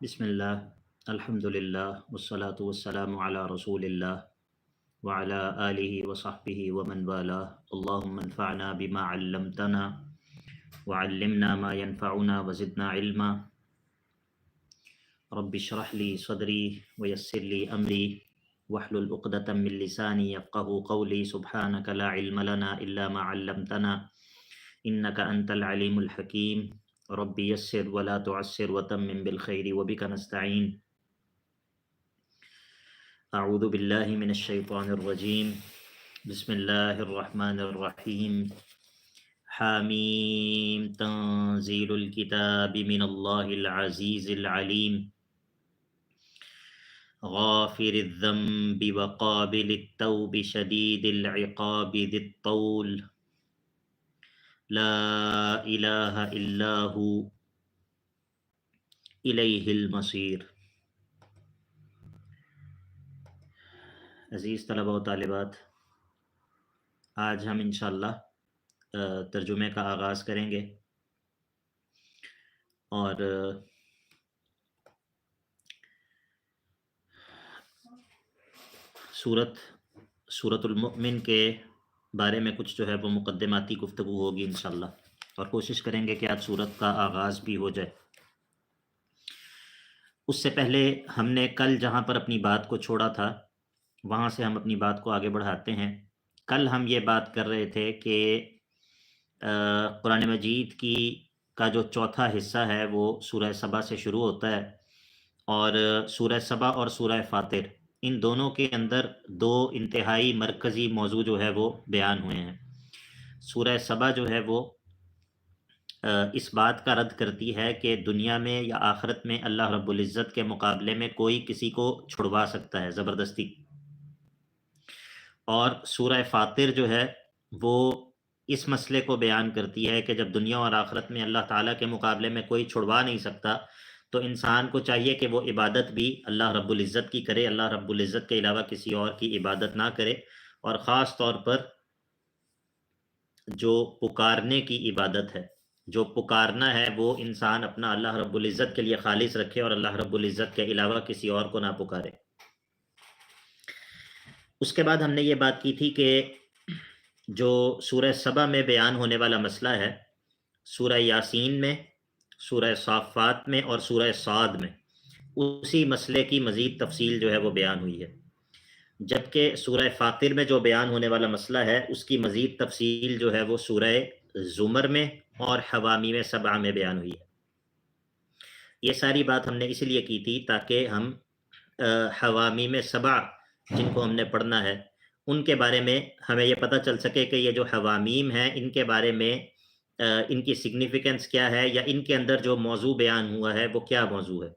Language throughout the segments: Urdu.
بسم اللہ، الحمد للہ والصلاة والسلام علی رسول اللہ وعلی آلہ وصحبہ ومن والہ۔ اللہم انفعنا بما علمتنا وعلمنا ما ينفعنا وزدنا علما۔ رب اشرح لی صدری ویسر لی امری واحلل عقدۃ من لسانی یفقہوا قولی۔ سبحانک لا علم لنا الا ما علمتنا انک انت العلیم الحکیم۔ رب یسر ولا تعسر وتمم بالخیر وبک نستعین۔ اعوذ باللہ من الشیطان الرجیم، بسم اللہ الرحمن الرحیم۔ حامیم تنزیل الکتاب من اللہ العزیز العلیم، غافر الذنب وقابل التوب شدید العقاب ذی الطول، لا الہ الا ہو الیہ المصیر۔ عزیز طلبہ و طالبات، آج ہم انشاءاللہ ترجمے کا آغاز کریں گے، اور سورۃ المؤمن کے بارے میں کچھ جو ہے وہ مقدماتی گفتگو ہوگی انشاءاللہ، اور کوشش کریں گے کہ آج سورت کا آغاز بھی ہو جائے۔ اس سے پہلے ہم نے کل جہاں پر اپنی بات کو چھوڑا تھا وہاں سے ہم اپنی بات کو آگے بڑھاتے ہیں۔ کل ہم یہ بات کر رہے تھے کہ قرآن مجید کا جو چوتھا حصہ ہے وہ سورہ سبا سے شروع ہوتا ہے، اور سورہ سبا اور سورہ فاطر ان دونوں کے اندر دو انتہائی مرکزی موضوع جو ہے وہ بیان ہوئے ہیں۔ سورہ سبا جو ہے وہ اس بات کا رد کرتی ہے کہ دنیا میں یا آخرت میں اللہ رب العزت کے مقابلے میں کوئی کسی کو چھڑوا سکتا ہے زبردستی، اور سورہ فاطر جو ہے وہ اس مسئلے کو بیان کرتی ہے کہ جب دنیا اور آخرت میں اللہ تعالیٰ کے مقابلے میں کوئی چھڑوا نہیں سکتا تو انسان کو چاہیے کہ وہ عبادت بھی اللہ رب العزت کی کرے، اللہ رب العزت کے علاوہ کسی اور کی عبادت نہ کرے، اور خاص طور پر جو پکارنے کی عبادت ہے، جو پکارنا ہے وہ انسان اپنا اللہ رب العزت کے لیے خالص رکھے اور اللہ رب العزت کے علاوہ کسی اور کو نہ پکارے۔ اس کے بعد ہم نے یہ بات کی تھی کہ جو سورہ سبا میں بیان ہونے والا مسئلہ ہے، سورہ یاسین میں، سورہ صافات میں اور سورہ صاد میں اسی مسئلے کی مزید تفصیل جو ہے وہ بیان ہوئی ہے، جبکہ سورہ فاطر میں جو بیان ہونے والا مسئلہ ہے اس کی مزید تفصیل جو ہے وہ سورہ زمر میں اور حوامیم سبع میں بیان ہوئی ہے۔ یہ ساری بات ہم نے اس لیے کی تھی تاکہ ہم حوامیم سبع جن کو ہم نے پڑھنا ہے ان کے بارے میں ہمیں یہ پتہ چل سکے کہ یہ جو حوامیم ہیں ان کے بارے میں ان کی سگنیفیکنس کیا ہے، یا ان کے اندر جو موضوع بیان ہوا ہے وہ کیا موضوع ہے۔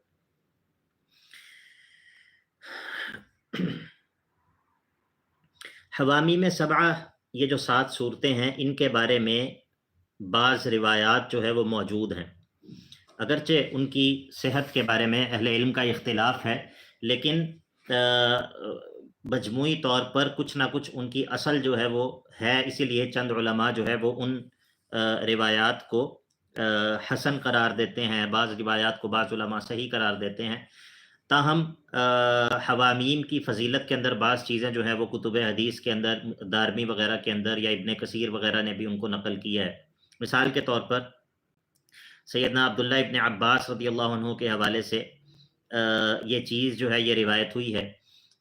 حوامیم سبع یہ جو 7 صورتیں ہیں ان کے بارے میں بعض روایات جو ہے وہ موجود ہیں، اگرچہ ان کی صحت کے بارے میں اہل علم کا اختلاف ہے، لیکن مجموعی طور پر کچھ نہ کچھ ان کی اصل جو ہے وہ ہے، اسی لیے چند علماء جو ہے وہ ان روایات کو حسن قرار دیتے ہیں، بعض روایات کو بعض علماء صحیح قرار دیتے ہیں۔ تاہم حوامیم کی فضیلت کے اندر بعض چیزیں جو ہے وہ کتب حدیث کے اندر، دارمی وغیرہ کے اندر یا ابن کثیر وغیرہ نے بھی ان کو نقل کیا ہے۔ مثال کے طور پر سیدنا عبداللہ ابن عباس رضی اللہ عنہ کے حوالے سے یہ چیز جو ہے یہ روایت ہوئی ہے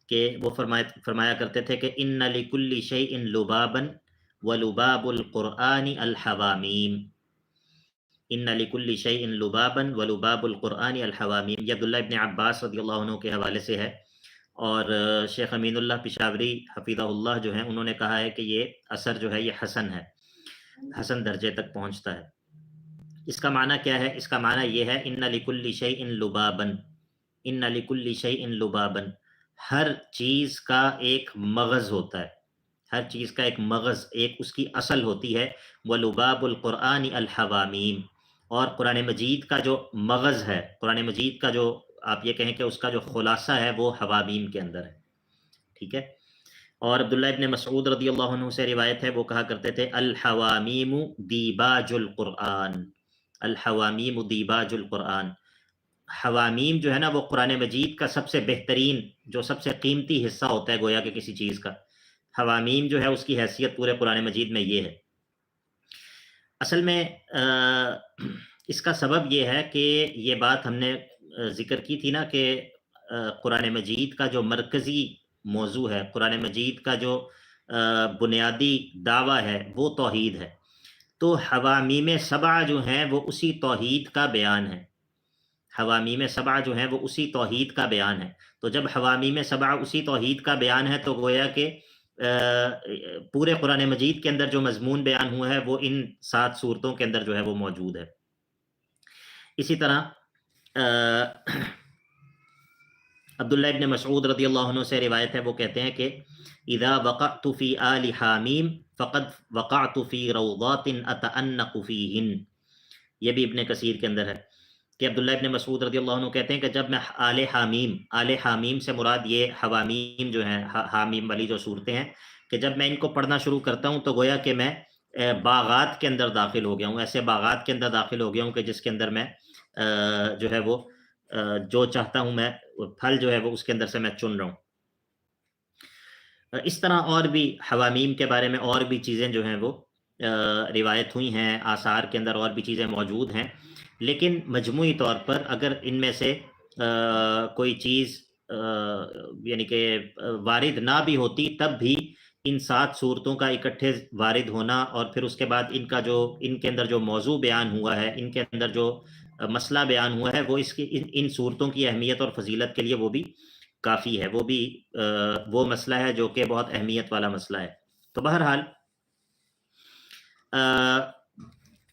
کہ وہ فرمایا کرتے تھے کہ ان لکل شیء لبابا ولباب القرآن الحوامیم، ان لکل شیء لبابا ولباب القرآن الحوامیم۔ یہ عبداللہ ابن عباس رضی اللہ عنہ کے حوالے سے ہے، اور شیخ امین اللہ پشاوری حفظہ اللہ جو ہیں انہوں نے کہا ہے کہ یہ اثر جو ہے یہ حسن ہے، حسن درجے تک پہنچتا ہے۔ اس کا معنی کیا ہے؟ اس کا معنی یہ ہے ان لکل شیء لبابا، ان لکل شیء لبابا، ہر چیز کا ایک مغز ہوتا ہے، ہر چیز کا ایک مغز، ایک اس کی اصل ہوتی ہے۔ وَلُبَابُ الْقُرْآنِ الْحَوَامِيم، اور قرآن مجید کا جو مغز ہے، قرآن مجید کا جو آپ یہ کہیں کہ اس کا جو خلاصہ ہے وہ حوامیم کے اندر ہے، ٹھیک ہے۔ اور عبداللہ ابن مسعود رضی اللہ عنہ سے روایت ہے، وہ کہا کرتے تھے الحوامیم دیباج القرآن، الحوامیم دیباج القرآن، حوامیم جو ہے نا وہ قرآن مجید کا سب سے بہترین، جو سب سے قیمتی حصہ ہوتا ہے گویا کہ کسی چیز کا، حوامیم جو ہے اس کی حیثیت پورے قرآن مجید میں یہ ہے۔ اصل میں اس کا سبب یہ ہے کہ یہ بات ہم نے ذکر کی تھی نا کہ قرآن مجید کا جو مرکزی موضوع ہے، قرآن مجید کا جو بنیادی دعویٰ ہے وہ توحید ہے، تو حوامیم سبع جو ہیں وہ اسی توحید کا بیان ہے، حوامیم سبع جو ہیں وہ اسی توحید کا بیان ہے۔ تو جب حوامیم سبع اسی توحید کا بیان ہے تو گویا کہ پورے قرآن مجید کے اندر جو مضمون بیان ہوا ہے وہ ان 7 صورتوں کے اندر جو ہے وہ موجود ہے۔ اسی طرح عبداللہ ابن مسعود رضی اللہ عنہ سے روایت ہے، وہ کہتے ہیں کہ اذا وقعت فی آل حامیم فقد وقعت فی روضات اتأنق فیہن، یہ بھی ابن کثیر کے اندر ہے کہ عبداللہ ابن مسعود رضی اللہ عنہ کہتے ہیں کہ جب میں آل حامیم سے مراد یہ حوامیم جو ہیں، حامیم والی جو صورتیں ہیں، کہ جب میں ان کو پڑھنا شروع کرتا ہوں تو گویا کہ میں باغات کے اندر داخل ہو گیا ہوں، ایسے باغات کے اندر داخل ہو گیا ہوں کہ جس کے اندر میں جو ہے وہ جو چاہتا ہوں میں پھل جو ہے وہ اس کے اندر سے میں چن رہا ہوں۔ اس طرح اور بھی حوامیم کے بارے میں اور بھی چیزیں جو ہیں وہ روایت ہوئی ہیں، آثار کے اندر اور بھی چیزیں موجود ہیں، لیکن مجموعی طور پر اگر ان میں سے کوئی چیز یعنی کہ وارد نہ بھی ہوتی تب بھی ان 7 صورتوں کا اکٹھے وارد ہونا اور پھر اس کے بعد ان کا جو ان کے اندر جو موضوع بیان ہوا ہے، ان کے اندر جو مسئلہ بیان ہوا ہے، وہ اس کی ان صورتوں کی اہمیت اور فضیلت کے لیے وہ بھی کافی ہے، وہ بھی وہ مسئلہ ہے جو کہ بہت اہمیت والا مسئلہ ہے۔ تو بہرحال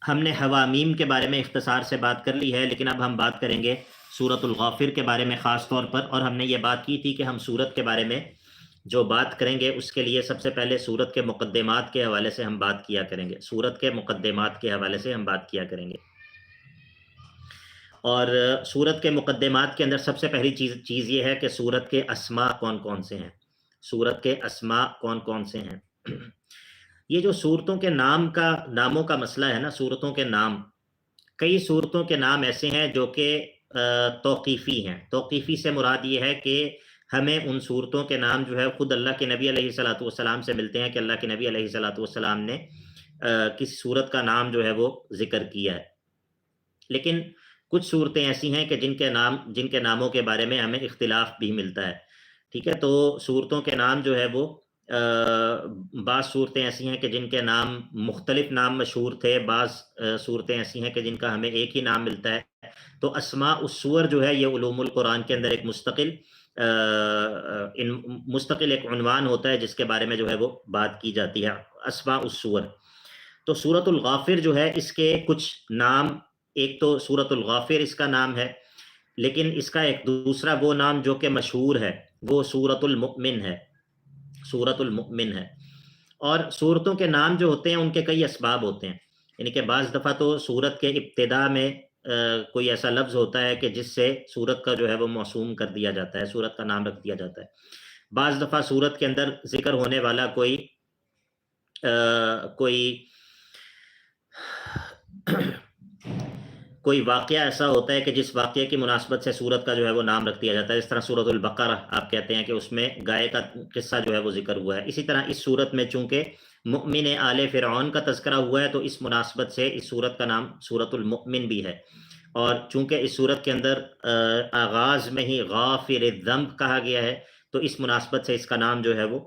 ہم نے حوامیم کے بارے میں اختصار سے بات کر لی ہے، لیکن اب ہم بات کریں گے سورۃ الغافر کے بارے میں خاص طور پر، اور ہم نے یہ بات کی تھی کہ ہم سورت کے بارے میں جو بات کریں گے اس کے لیے سب سے پہلے سورت کے مقدمات کے حوالے سے ہم بات کیا کریں گے، سورت کے مقدمات کے حوالے سے ہم بات کیا کریں گے۔ اور سورت کے مقدمات کے اندر سب سے پہلی چیز یہ ہے کہ سورت کے اسماء کون کون سے ہیں، سورت کے اسماء کون کون سے ہیں۔ یہ جو صورتوں کے ناموں کا مسئلہ ہے نا، صورتوں کے نام، کئی صورتوں کے نام ایسے ہیں جو کہ توقیفی ہیں۔ توقیفی سے مراد یہ ہے کہ ہمیں ان صورتوں کے نام جو ہے خود اللہ کے نبی علیہ الصلوۃ والسلام سے ملتے ہیں کہ اللہ کے نبی علیہ الصلوۃ والسلام نے کسی صورت کا نام جو ہے وہ ذکر کیا ہے، لیکن کچھ صورتیں ایسی ہیں کہ جن کے ناموں کے بارے میں ہمیں اختلاف بھی ملتا ہے، ٹھیک ہے۔ تو صورتوں کے نام جو ہے وہ بعض صورتیں ایسی ہیں کہ جن کے نام مختلف نام مشہور تھے، بعض صورتیں ایسی ہیں کہ جن کا ہمیں ایک ہی نام ملتا ہے۔ تو اسماء السور جو ہے یہ علوم القرآن کے اندر ایک مستقل ایک عنوان ہوتا ہے جس کے بارے میں جو ہے وہ بات کی جاتی ہے، اسماء السور۔ تو سورۃ الغافر جو ہے اس کے کچھ نام، ایک تو سورۃ الغافر اس کا نام ہے، لیکن اس کا ایک دوسرا وہ نام جو کہ مشہور ہے وہ سورۃ المؤمن ہے، سورۃ المؤمن ہے۔ اور صورتوں کے نام جو ہوتے ہیں ان کے کئی اسباب ہوتے ہیں، یعنی کہ بعض دفعہ تو سورت کے ابتدا میں کوئی ایسا لفظ ہوتا ہے کہ جس سے سورت کا جو ہے وہ موسوم کر دیا جاتا ہے، سورت کا نام رکھ دیا جاتا ہے۔ بعض دفعہ سورت کے اندر ذکر ہونے والا کوئی واقعہ ایسا ہوتا ہے کہ جس واقعے کی مناسبت سے سورت کا جو ہے وہ نام رکھ دیا جاتا ہے، اس طرح سورۃ البقرہ آپ کہتے ہیں کہ اس میں گائے کا قصہ جو ہے وہ ذکر ہوا ہے۔ اسی طرح اس سورت میں چونکہ مؤمن آل فرعون کا تذکرہ ہوا ہے تو اس مناسبت سے اس سورت کا نام سورۃ المؤمن بھی ہے، اور چونکہ اس سورت کے اندر آغاز میں ہی غافر الذنب کہا گیا ہے تو اس مناسبت سے اس کا نام جو ہے وہ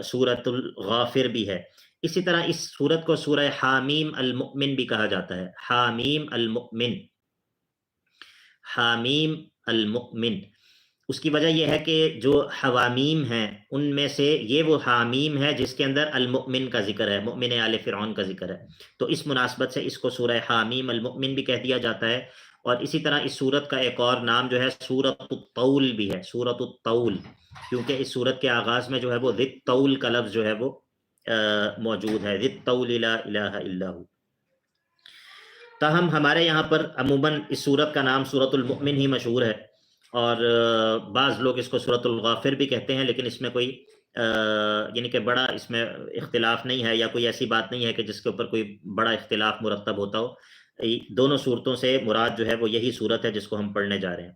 سورۃ الغافر بھی ہے۔ اسی طرح اس سورت کو سورہ حامیم المؤمن بھی کہا جاتا ہے، حامیم المؤمن، حامیم المؤمن۔ اس کی وجہ یہ ہے کہ جو حوامیم ہیں ان میں سے یہ وہ حامیم ہے جس کے اندر المؤمن کا ذکر ہے، مؤمن آل فرعون کا ذکر ہے، تو اس مناسبت سے اس کو سورہ حامیم المؤمن بھی کہہ دیا جاتا ہے۔ اور اسی طرح اس سورت کا ایک اور نام جو ہے سورۃ الطول بھی ہے، سورۃ الطول، کیونکہ اس سورت کے آغاز میں جو ہے وہ ذی الطول کا لفظ جو ہے وہ موجود ہے، ذی الطول لا الہ الا ہو۔ تاہم ہمارے یہاں پر عموماً اس سورت کا نام سورۃ المؤمن ہی مشہور ہے، اور بعض لوگ اس کو سورۃ الغافر بھی کہتے ہیں، لیکن اس میں کوئی یعنی کہ بڑا اس میں اختلاف نہیں ہے، یا کوئی ایسی بات نہیں ہے کہ جس کے اوپر کوئی بڑا اختلاف مرتب ہوتا ہو۔ دونوں صورتوں سے مراد جو ہے وہ یہی صورت ہے جس کو ہم پڑھنے جا رہے ہیں۔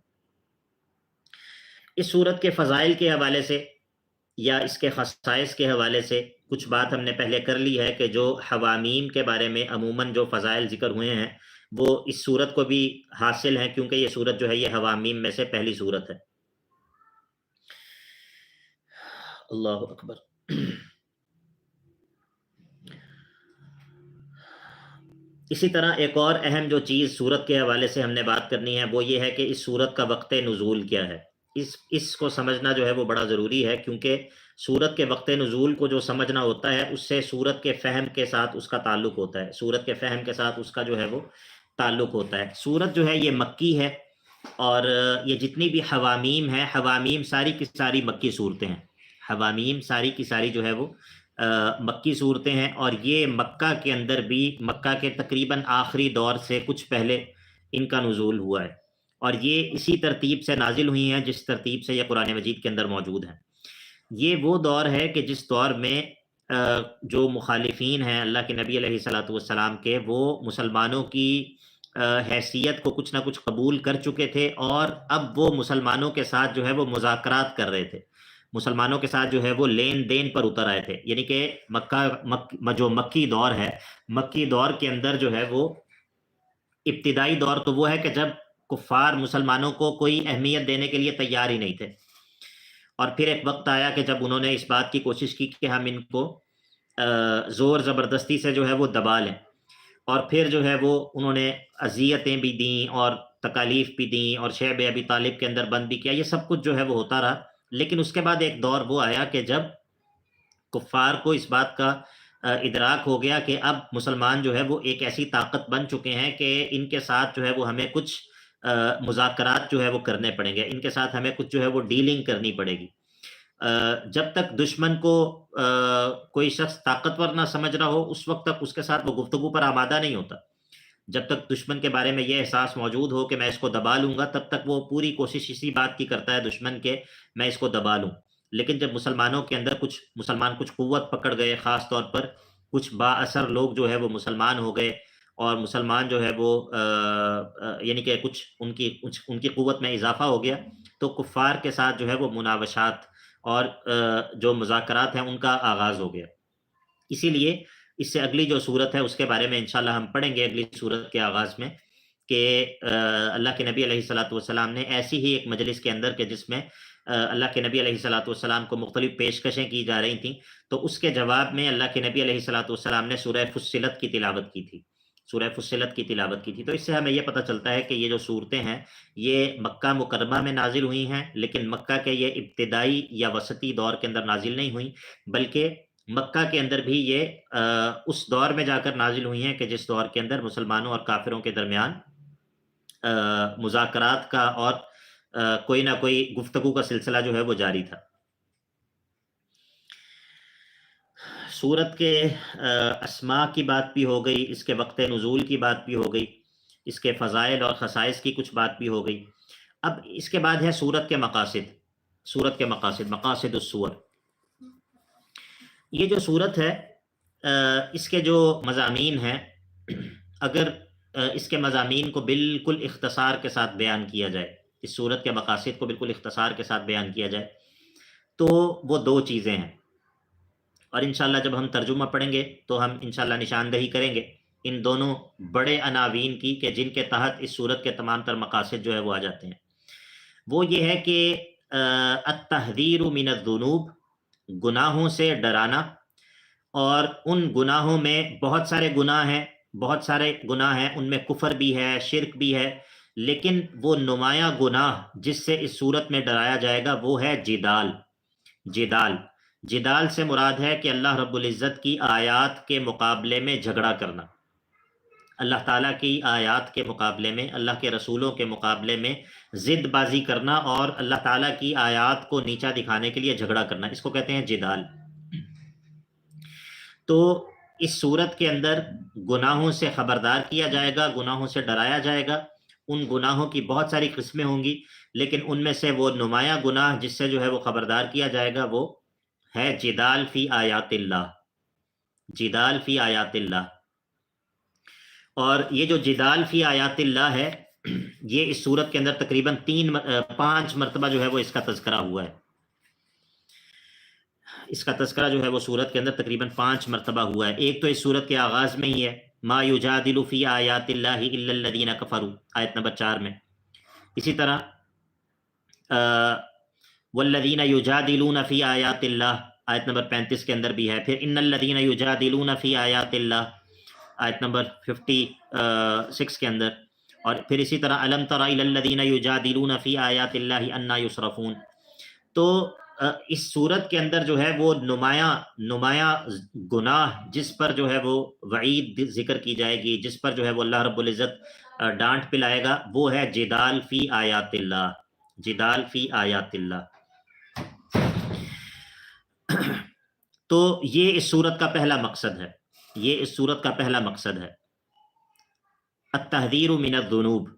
اس صورت کے فضائل کے حوالے سے یا اس کے خصائص کے حوالے سے کچھ بات ہم نے پہلے کر لی ہے کہ جو حوامیم کے بارے میں عموماً جو فضائل ذکر ہوئے ہیں وہ اس صورت کو بھی حاصل ہیں، کیونکہ یہ صورت جو ہے یہ حوامیم میں سے پہلی صورت ہے۔ اللہ اکبر۔ اسی طرح ایک اور اہم جو چیز صورت کے حوالے سے ہم نے بات کرنی ہے وہ یہ ہے کہ اس صورت کا وقت نزول کیا ہے۔ اس کو سمجھنا جو ہے وہ بڑا ضروری ہے، کیونکہ صورت کے وقت نزول کو جو سمجھنا ہوتا ہے اس سے صورت کے فہم کے ساتھ اس کا تعلق ہوتا ہے، صورت کے فہم کے ساتھ اس کا جو ہے وہ تعلق ہوتا ہے۔ صورت جو ہے یہ مکی ہے، اور یہ جتنی بھی حوامیم ہیں، حوامیم ساری کی ساری مکی صورتیں ہیں، حوامیم ساری کی ساری جو ہے وہ مکی صورتیں ہیں، اور یہ مکہ کے اندر بھی مکہ کے تقریباً آخری دور سے کچھ پہلے ان کا نزول ہوا ہے، اور یہ اسی ترتیب سے نازل ہوئی ہیں جس ترتیب سے یہ قرآن مجید کے اندر موجود ہیں۔ یہ وہ دور ہے کہ جس دور میں جو مخالفین ہیں اللہ کے نبی علیہ الصلوۃ والسلام کے، وہ مسلمانوں کی حیثیت کو کچھ نہ کچھ قبول کر چکے تھے، اور اب وہ مسلمانوں کے ساتھ جو ہے وہ مذاکرات کر رہے تھے، مسلمانوں کے ساتھ جو ہے وہ لین دین پر اتر آئے تھے۔ یعنی کہ جو مکی دور ہے، مکی دور کے اندر جو ہے وہ ابتدائی دور تو وہ ہے کہ جب کفار مسلمانوں کو کوئی اہمیت دینے کے لیے تیار ہی نہیں تھے، اور پھر ایک وقت آیا کہ جب انہوں نے اس بات کی کوشش کی کہ ہم ان کو زور زبردستی سے جو ہے وہ دبا لیں، اور پھر جو ہے وہ انہوں نے اذیتیں بھی دیں اور تکالیف بھی دیں، اور شعب ابی طالب کے اندر بند بھی کیا، یہ سب کچھ جو ہے وہ ہوتا رہا۔ لیکن اس کے بعد ایک دور وہ آیا کہ جب کفار کو اس بات کا ادراک ہو گیا کہ اب مسلمان جو ہے وہ ایک ایسی طاقت بن چکے ہیں کہ ان کے ساتھ جو ہے وہ ہمیں کچھ مذاکرات جو ہے وہ کرنے پڑیں گے، ان کے ساتھ ہمیں کچھ جو ہے وہ ڈیلنگ کرنی پڑے گی۔ جب تک دشمن کو کوئی شخص طاقتور نہ سمجھ رہا ہو اس وقت تک اس کے ساتھ وہ گفتگو پر آمادہ نہیں ہوتا۔ جب تک دشمن کے بارے میں یہ احساس موجود ہو کہ میں اس کو دبا لوں گا، تب تک وہ پوری کوشش اسی بات کی کرتا ہے دشمن کے میں اس کو دبا لوں۔ لیکن جب مسلمانوں کے اندر کچھ مسلمان کچھ قوت پکڑ گئے، خاص طور پر کچھ با اثر لوگ جو ہے وہ مسلمان ہو گئے، اور مسلمان جو ہے وہ یعنی کہ کچھ ان کی قوت میں اضافہ ہو گیا، تو کفار کے ساتھ جو ہے وہ مناوشات اور جو مذاکرات ہیں ان کا آغاز ہو گیا۔ اسی لیے اس سے اگلی جو صورت ہے اس کے بارے میں انشاءاللہ ہم پڑھیں گے اگلی صورت کے آغاز میں، کہ اللہ کے نبی علیہ الصلوۃ والسلام نے ایسی ہی ایک مجلس کے اندر کہ جس میں اللہ کے نبی علیہ الصلوۃ والسلام کو مختلف پیشکشیں کی جا رہی تھیں، تو اس کے جواب میں اللہ کے نبی علیہ الصلوۃ والسلام نے سورہ فصلت کی تلاوت کی تھی، سورہ فصلت کی تلاوت کی تھی۔ تو اس سے ہمیں یہ پتہ چلتا ہے کہ یہ جو صورتیں ہیں یہ مکہ مکرمہ میں نازل ہوئی ہیں، لیکن مکہ کے یہ ابتدائی یا وسطی دور کے اندر نازل نہیں ہوئیں، بلکہ مکہ کے اندر بھی یہ اس دور میں جا کر نازل ہوئی ہیں کہ جس دور کے اندر مسلمانوں اور کافروں کے درمیان مذاکرات کا اور کوئی نہ کوئی گفتگو کا سلسلہ جو ہے وہ جاری تھا۔ سورت کے اسماء کی بات بھی ہو گئی، اس کے وقت نزول کی بات بھی ہو گئی، اس کے فضائل اور خصائص کی کچھ بات بھی ہو گئی۔ اب اس کے بعد ہے سورت کے مقاصد، سورت کے مقاصد، مقاصد السور۔ یہ جو سورت ہے اس کے جو مضامین ہیں، اگر اس کے مضامین کو بالکل اختصار کے ساتھ بیان کیا جائے، اس سورت کے مقاصد کو بالکل اختصار کے ساتھ بیان کیا جائے، تو وہ دو چیزیں ہیں، اور انشاءاللہ جب ہم ترجمہ پڑھیں گے تو ہم انشاءاللہ نشاندہی کریں گے ان دونوں بڑے عناوین کی کہ جن کے تحت اس سورت کے تمام تر مقاصد جو ہے وہ آ جاتے ہیں۔ وہ یہ ہے کہ التحذیر من الذنوب، گناہوں سے ڈرانا، اور ان گناہوں میں بہت سارے گناہ ہیں، بہت سارے گناہ ہیں، ان میں کفر بھی ہے، شرک بھی ہے، لیکن وہ نمایاں گناہ جس سے اس صورت میں ڈرایا جائے گا وہ ہے جدال۔ جدال، جدال سے مراد ہے کہ اللہ رب العزت کی آیات کے مقابلے میں جھگڑا کرنا، اللہ تعالیٰ کی آیات کے مقابلے میں، اللہ کے رسولوں کے مقابلے میں ضد بازی کرنا، اور اللہ تعالیٰ کی آیات کو نیچا دکھانے کے لیے جھگڑا کرنا، اس کو کہتے ہیں جدال۔ تو اس صورت کے اندر گناہوں سے خبردار کیا جائے گا، گناہوں سے ڈرایا جائے گا۔ ان گناہوں کی بہت ساری قسمیں ہوں گی، لیکن ان میں سے وہ نمایاں گناہ جس سے جو ہے وہ خبردار کیا جائے گا وہ ہے جدال فی آیات اللہ، جدال فی آیات اللہ۔ اور یہ جو جدال فی آیات اللہ ہے، یہ اس صورت کے اندر تقریباً 5 مرتبہ جو ہے وہ اس کا تذکرہ ہوا ہے. اس کا تذکرہ جو ہے وہ صورت کے اندر تقریباً 5 مرتبہ ہوا ہے. ایک تو اس صورت کے آغاز میں ہی ہے، ما یجادل فی آیات اللہ الا الذین کفروا، آیت نمبر 4 میں. اسی طرح والذین یجادلون فی آیات اللہ، آیت نمبر 35 کے اندر بھی ہے. پھر ان الذین یجادلون فی آیات اللہ، آیت نمبر 56 کے اندر. اور پھر اسی طرح الم تر الی الذین یجادلون فی آیات اللہ انا یصرفون. تو اس صورت کے اندر جو ہے وہ نمایاں گناہ جس پر جو ہے وہ وعید ذکر کی جائے گی، جس پر جو ہے وہ اللہ رب العزت ڈانٹ پلائے گا، وہ ہے جدال فی آیات اللہ. جدال فی آیات اللہ. تو یہ اس صورت کا پہلا مقصد ہے، یہ اس صورت کا پہلا مقصد ہے، التحذیر من الذنوب،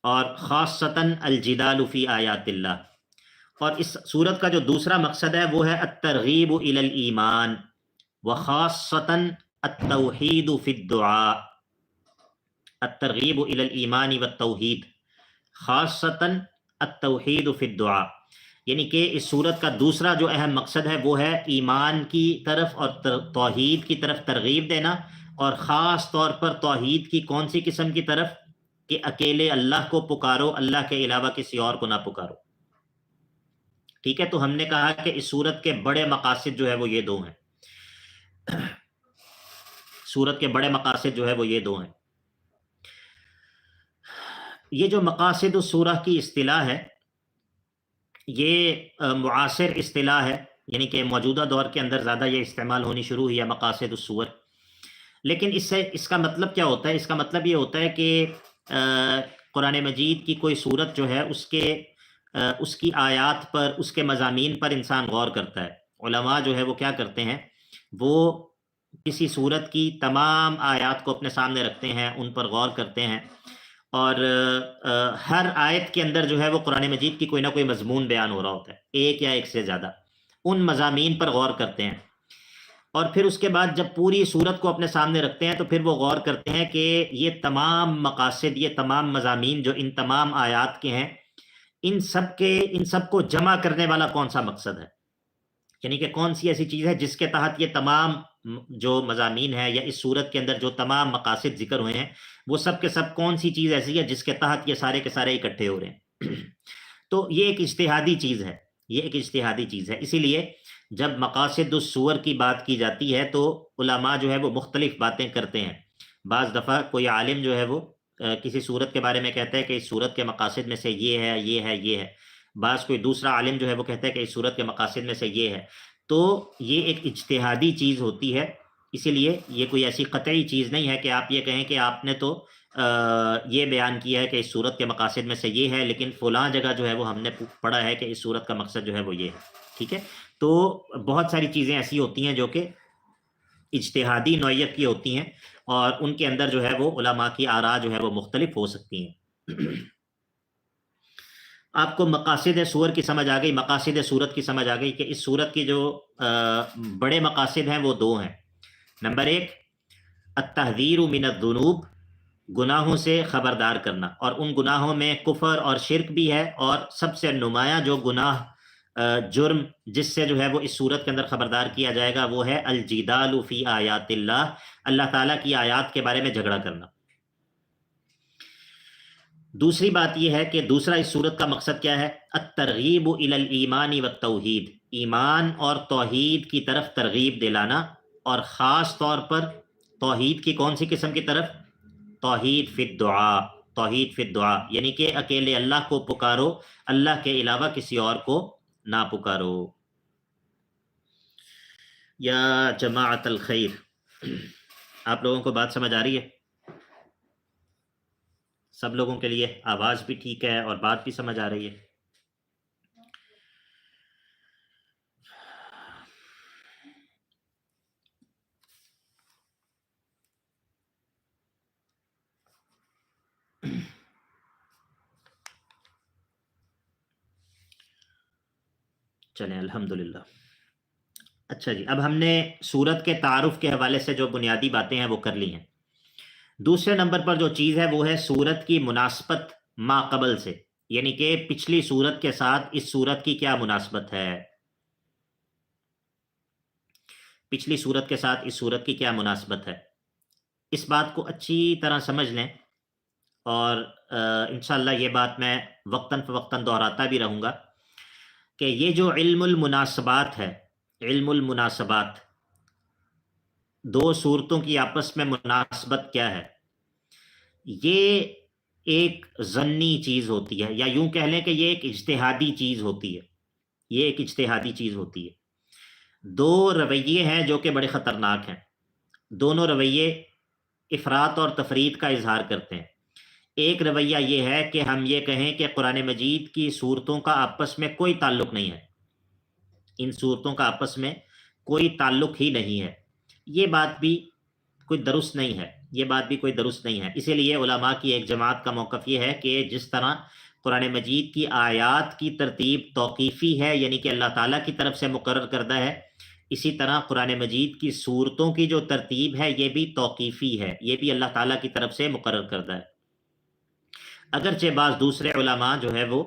اور خاصتاً الجدال فی آیات اللہ. اور اس صورت کا جو دوسرا مقصد ہے وہ ہے الترغیب الی الایمان وخاصتاً التوحید فی الدعاء. الترغیب الی الایمان والتوحید خاصتاً التوحید فی الدعاء، یعنی کہ اس صورت کا دوسرا جو اہم مقصد ہے وہ ہے ایمان کی طرف اور توحید کی طرف ترغیب دینا، اور خاص طور پر توحید کی کون سی قسم کی طرف، کہ اکیلے اللہ کو پکارو، اللہ کے علاوہ کسی اور کو نہ پکارو. ٹھیک ہے، تو ہم نے کہا کہ اس صورت کے بڑے مقاصد جو ہے وہ یہ دو ہیں. صورت کے بڑے مقاصد جو ہے وہ یہ دو ہیں. یہ جو مقاصد السورہ کی اصطلاح ہے، یہ معاصر اصطلاح ہے، یعنی کہ موجودہ دور کے اندر زیادہ یہ استعمال ہونی شروع ہوئی ہے، مقاصد السور. لیکن اس کا مطلب کیا ہوتا ہے؟ اس کا مطلب یہ ہوتا ہے کہ قرآن مجید کی کوئی صورت جو ہے اس کی آیات پر، اس کے مضامین پر انسان غور کرتا ہے. علماء جو ہے وہ کیا کرتے ہیں، وہ کسی صورت کی تمام آیات کو اپنے سامنے رکھتے ہیں، ان پر غور کرتے ہیں، اور ہر آیت کے اندر جو ہے وہ قرآن مجید کی کوئی نہ کوئی مضمون بیان ہو رہا ہوتا ہے، ایک یا ایک سے زیادہ. ان مضامین پر غور کرتے ہیں، اور پھر اس کے بعد جب پوری صورت کو اپنے سامنے رکھتے ہیں تو پھر وہ غور کرتے ہیں کہ یہ تمام مقاصد، یہ تمام مضامین جو ان تمام آیات کے ہیں، ان سب کو جمع کرنے والا کون سا مقصد ہے، یعنی کہ کون سی ایسی چیز ہے جس کے تحت یہ تمام جو مضامین ہیں یا اس صورت کے اندر جو تمام مقاصد ذکر ہوئے ہیں، وہ سب کے سب کون سی چیز ایسی ہے جس کے تحت یہ سارے کے سارے اکٹھے ہو رہے ہیں. تو یہ ایک اجتہادی چیز ہے، یہ ایک اجتہادی چیز ہے. اسی لیے جب مقاصد السور کی بات کی جاتی ہے تو علماء جو ہے وہ مختلف باتیں کرتے ہیں. بعض دفعہ کوئی عالم جو ہے وہ کسی صورت کے بارے میں کہتا ہے کہ اس صورت کے مقاصد میں سے یہ ہے، یہ ہے، یہ ہے. بعض کوئی دوسرا عالم جو ہے وہ کہتا ہے کہ اس صورت کے مقاصد میں سے یہ ہے. تو یہ ایک اجتہادی چیز ہوتی ہے، اسی لیے یہ کوئی ایسی قطعی چیز نہیں ہے کہ آپ یہ کہیں کہ آپ نے تو یہ بیان کیا ہے کہ اس صورت کے مقاصد میں سے یہ ہے، لیکن فلاں جگہ جو ہے وہ ہم نے پڑھا ہے کہ اس صورت کا مقصد جو ہے وہ یہ ہے. ٹھیک ہے، تو بہت ساری چیزیں ایسی ہوتی ہیں جو کہ اجتہادی نوعیت کی ہوتی ہیں، اور ان کے اندر جو ہے وہ علماء کی آراء جو ہے وہ مختلف ہو سکتی ہیں. آپ کو مقاصد سور کی سمجھ آ گئی، مقاصد صورت کی سمجھ آ گئی کہ اس صورت کی جو بڑے مقاصد ہیں وہ دو ہیں. نمبر 1 التحذیر من الذنوب، گناہوں سے خبردار کرنا، اور ان گناہوں میں کفر اور شرک بھی ہے، اور سب سے نمایاں جو گناہ جرم جس سے جو ہے وہ اس صورت کے اندر خبردار کیا جائے گا وہ ہے الجدال فی آیات اللہ، اللہ تعالیٰ کی آیات کے بارے میں جھگڑا کرنا. دوسری بات یہ ہے کہ دوسرا اس صورت کا مقصد کیا ہے؟ الترغیب الی الایمان والتوحید، ایمان اور توحید کی طرف ترغیب دلانا، اور خاص طور پر توحید کی کون سی قسم کی طرف؟ توحید فی الدعاء، توحید فی الدعاء، یعنی کہ اکیلے اللہ کو پکارو، اللہ کے علاوہ کسی اور کو نہ پکارو. یا جماعت الخیر، آپ لوگوں کو بات سمجھ آ رہی ہے؟ سب لوگوں کے لیے آواز بھی ٹھیک ہے اور بات بھی سمجھ آ رہی ہے؟ چلیں الحمدللہ. اچھا جی، اب ہم نے سورت کے تعارف کے حوالے سے جو بنیادی باتیں ہیں وہ کر لی ہیں. دوسرے نمبر پر جو چیز ہے وہ ہے صورت کی مناسبت ما قبل سے، یعنی کہ پچھلی صورت کے ساتھ اس صورت کی کیا مناسبت ہے، پچھلی صورت کے ساتھ اس صورت کی کیا مناسبت ہے۔ اس بات کو اچھی طرح سمجھ لیں، اور انشاءاللہ یہ بات میں وقتاً فوقتاً دہراتا بھی رہوں گا کہ یہ جو علم المناسبات ہے، علم المناسبات، دو صورتوں کی آپس میں مناسبت کیا ہے، یہ ایک ظنی چیز ہوتی ہے، یا یوں کہہ لیں کہ یہ ایک اجتہادی چیز ہوتی ہے، یہ ایک اجتہادی چیز ہوتی ہے۔ دو رویے ہیں جو کہ بڑے خطرناک ہیں، دونوں رویے افراط اور تفرید کا اظہار کرتے ہیں۔ ایک رویہ یہ ہے کہ ہم یہ کہیں کہ قرآن مجید کی صورتوں کا آپس میں کوئی تعلق نہیں ہے، ان صورتوں کا آپس میں کوئی تعلق ہی نہیں ہے، یہ بات بھی کوئی درست نہیں ہے، یہ بات بھی کوئی درست نہیں ہے۔ اسی لیے علماء کی ایک جماعت کا موقف یہ ہے کہ جس طرح قرآن مجید کی آیات کی ترتیب توقیفی ہے، یعنی کہ اللہ تعالیٰ کی طرف سے مقرر کردہ ہے، اسی طرح قرآن مجید کی صورتوں کی جو ترتیب ہے یہ بھی توقیفی ہے، یہ بھی اللہ تعالیٰ کی طرف سے مقرر کردہ ہے۔ اگرچہ بعض دوسرے علماء جو ہے وہ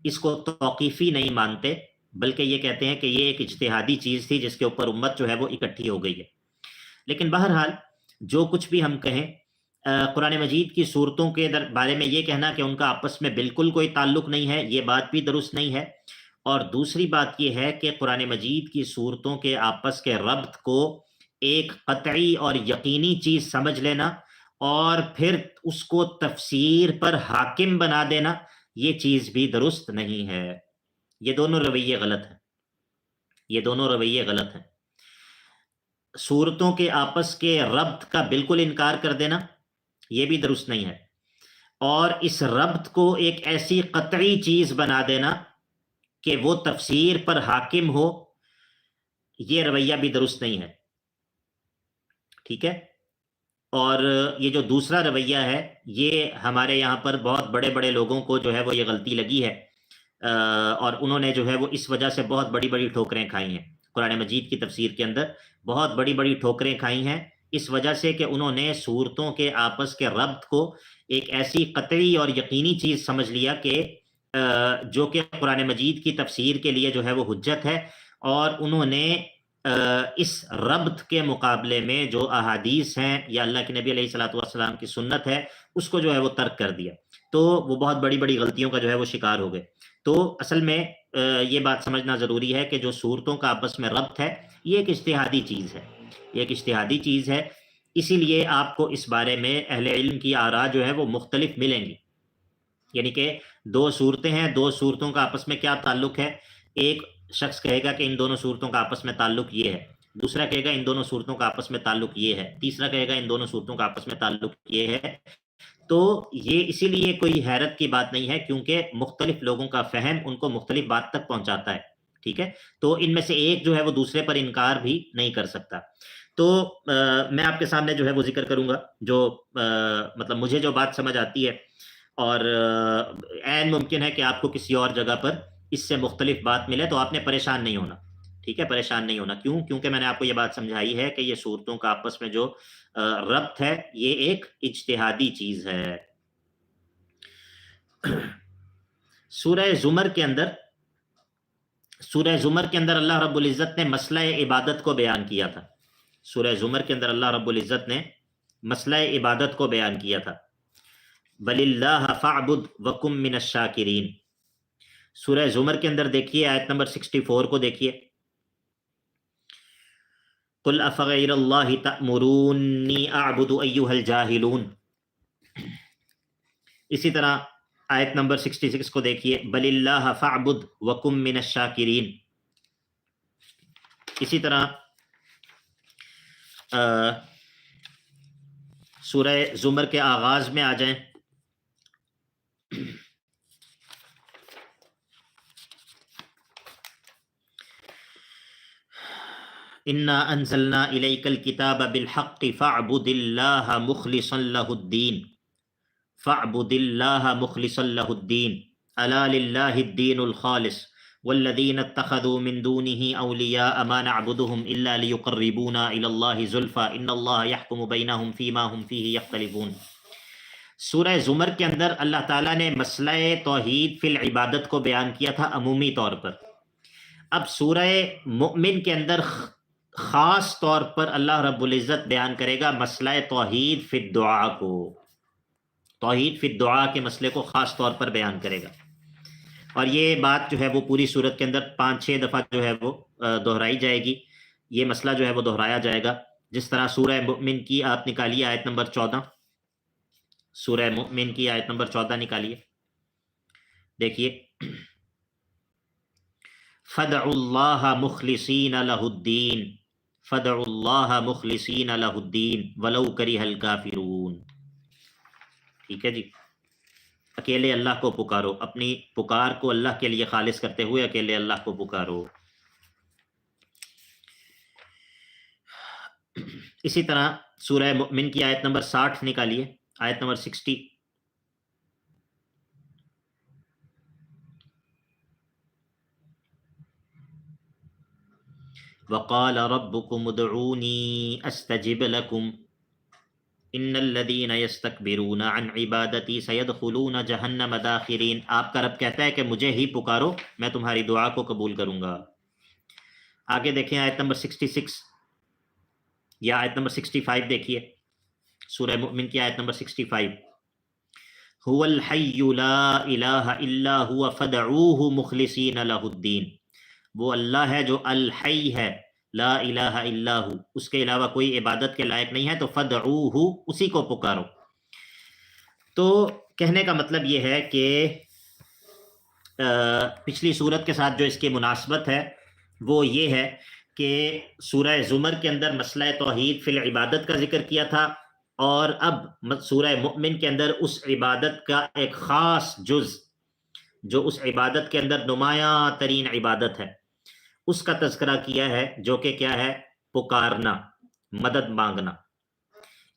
اس کو توقیفی نہیں مانتے، بلکہ یہ کہتے ہیں کہ یہ ایک اجتہادی چیز تھی جس کے اوپر امت جو ہے وہ اکٹھی ہو گئی ہے۔ لیکن بہرحال جو کچھ بھی ہم کہیں، قرآن مجید کی صورتوں کے بارے میں یہ کہنا کہ ان کا آپس میں بالکل کوئی تعلق نہیں ہے، یہ بات بھی درست نہیں ہے۔ اور دوسری بات یہ ہے کہ قرآن مجید کی صورتوں کے آپس کے ربط کو ایک قطعی اور یقینی چیز سمجھ لینا اور پھر اس کو تفسیر پر حاکم بنا دینا، یہ چیز بھی درست نہیں ہے۔ یہ دونوں رویے غلط ہیں، یہ دونوں رویے غلط ہیں۔ صورتوں کے آپس کے ربط کا بالکل انکار کر دینا یہ بھی درست نہیں ہے، اور اس ربط کو ایک ایسی قطعی چیز بنا دینا کہ وہ تفسیر پر حاکم ہو، یہ رویہ بھی درست نہیں ہے، ٹھیک ہے۔ اور یہ جو دوسرا رویہ ہے یہ ہمارے یہاں پر بہت بڑے بڑے لوگوں کو جو ہے وہ یہ غلطی لگی ہے، اور انہوں نے جو ہے وہ اس وجہ سے بہت بڑی بڑی ٹھوکریں کھائی ہیں، قرآن مجید کی تفسیر کے اندر بہت بڑی بڑی ٹھوکریں کھائی ہیں، اس وجہ سے کہ انہوں نے صورتوں کے آپس کے ربط کو ایک ایسی قطعی اور یقینی چیز سمجھ لیا کہ جو کہ قرآن مجید کی تفسیر کے لیے جو ہے وہ حجت ہے، اور انہوں نے اس ربط کے مقابلے میں جو احادیث ہیں یا اللہ کے نبی علیہ الصلوۃ والسلام کی سنت ہے اس کو جو ہے وہ ترک کر دیا، تو وہ بہت بڑی بڑی غلطیوں کا جو ہے وہ شکار ہو گئے۔ تو اصل میں یہ بات سمجھنا ضروری ہے کہ جو صورتوں کا آپس میں ربط ہے یہ ایک اجتہادی چیز ہے، یہ ایک اجتہادی چیز ہے، اسی لیے آپ کو اس بارے میں اہل علم کی آراء جو ہے وہ مختلف ملیں گی، یعنی کہ دو صورتیں ہیں، دو صورتوں کا آپس میں کیا تعلق ہے، ایک شخص کہے گا کہ ان دونوں صورتوں کا آپس میں تعلق یہ ہے، دوسرا کہے گا ان دونوں صورتوں کا آپس میں تعلق یہ ہے، تیسرا کہے گا ان دونوں صورتوں کا آپس میں تعلق یہ ہے۔ تو یہ اسی لیے کوئی حیرت کی بات نہیں ہے، کیونکہ مختلف لوگوں کا فہم ان کو مختلف بات تک پہنچاتا ہے، ٹھیک ہے۔ تو ان میں سے ایک جو ہے وہ دوسرے پر انکار بھی نہیں کر سکتا۔ تو میں آپ کے سامنے جو ہے وہ ذکر کروں گا جو مطلب مجھے جو بات سمجھ آتی ہے، اور عین ممکن ہے کہ آپ کو کسی اور جگہ پر اس سے مختلف بات ملے، تو آپ نے پریشان نہیں ہونا، ٹھیک ہے، پریشان نہیں ہونا۔ کیوں؟ کیونکہ میں نے آپ کو یہ بات سمجھائی ہے کہ یہ صورتوں کا آپس میں جو ربط ہے یہ ایک اجتہادی چیز ہے۔ سورہ زمر کے اندر اللہ رب العزت نے مسئلہ عبادت کو بیان کیا تھا، سورہ زمر کے اندر اللہ رب العزت نے مسئلہ عبادت کو بیان کیا تھا، وَلِلَّهَ فَاعْبُدْ وَكُن مِّنَ الشَّاكِرِينَ۔ سورہ زمر کے اندر دیکھیے آیت نمبر 64 کو دیکھیے، قُلْ أَفَغَيْرَ اللَّهِ تَأْمُرُونِّي أَعْبُدُ أَيُّهَا الْجَاهِلُونَ۔ اسی طرح آیت نمبر 66 کو دیکھیے، بَلِ اللَّهَ فَاعْبُدْ وَكُن مِّنَ الشَّاكِرِينَ۔ اسی طرح سورہ زمر کے آغاز میں آ جائیں، اِنَّا أَنزَلْنَا إِلَيْكَ الْكِتَابَ بِالْحَقِّ فَاعْبُدِ اللَّهَ مُخْلِصًا لَهُ الدِّينَ فَاعْبُدِ اللَّهَ مُخْلِصًا لَهُ الدِّينَ أَلَا لِلَّهِ الدِّينُ الْخَالِصُ والذین اتخذوا من دونه اولیاء ما نعبدهم الا لیقربونا الی اللہ زلفی ان اللہ یحکم بینہم فیما هم فیہ یختلفون۔ سورہ زمر کے اندر اللہ تعالیٰ نے مسئلہ توحید فی العبادت کو بیان کیا تھا عمومی طور پر۔ اب سورہ مؤمن کے اندر خاص طور پر اللہ رب العزت بیان کرے گا مسئلہ توحید فی الدعاء کو، توحید فی الدعاء کے مسئلے کو خاص طور پر بیان کرے گا، اور یہ بات جو ہے وہ پوری صورت کے اندر 5-6 دفعہ جو ہے وہ دہرائی جائے گی، یہ مسئلہ جو ہے وہ دہرایا جائے گا۔ جس طرح سورہ مؤمن کی آپ نکالیے آیت نمبر 14، سورہ مؤمن کی آیت نمبر 14 نکالیے، دیکھیے فَادْعُوا اللَّهَ مُخْلِصِينَ لَهُ الدِّينَ فَادْعُوا اللَّهَ مُخْلِصِينَ لَهُ الدِّينَ وَلَوْ كَرِهَ الْكَافِرُونَ۔ ٹھیک ہے جی، اکیلے اللہ کو پکارو، اپنی پکار کو اللہ کے لیے خالص کرتے ہوئے اکیلے اللہ کو پکارو۔ اسی طرح سورہ مؤمن کی آیت نمبر 60 نکالیے، آیت نمبر 60۔ وقال ربكم ادعوني استجب لكم ان الذين يستكبرون عن عبادتي سيدخلون جہنم داخرین۔ آپ کا رب کہتا ہے کہ مجھے ہی پکارو، میں تمہاری دعا کو قبول کروں گا۔ آگے دیکھیں آیت نمبر 66 یا آیت نمبر 65 دیکھیے، سورہ مؤمن کی آیت نمبر 65۔ هو الحی لا الہ الا هو فدعوه مخلصین له الدین۔ وہ اللہ ہے جو الحی ہے، لا الہ الا ہو، اس کے علاوہ کوئی عبادت کے لائق نہیں ہے، تو فدعوہ، اسی کو پکارو۔ تو کہنے کا مطلب یہ ہے کہ پچھلی صورت کے ساتھ جو اس کی مناسبت ہے وہ یہ ہے کہ سورہ زمر کے اندر مسئلہ توحید فی العبادت کا ذکر کیا تھا، اور اب سورہ مؤمن کے اندر اس عبادت کا ایک خاص جز جو اس عبادت کے اندر نمایاں ترین عبادت ہے اس کا تذکرہ کیا ہے، جو کہ کیا ہے؟ پکارنا، مدد مانگنا۔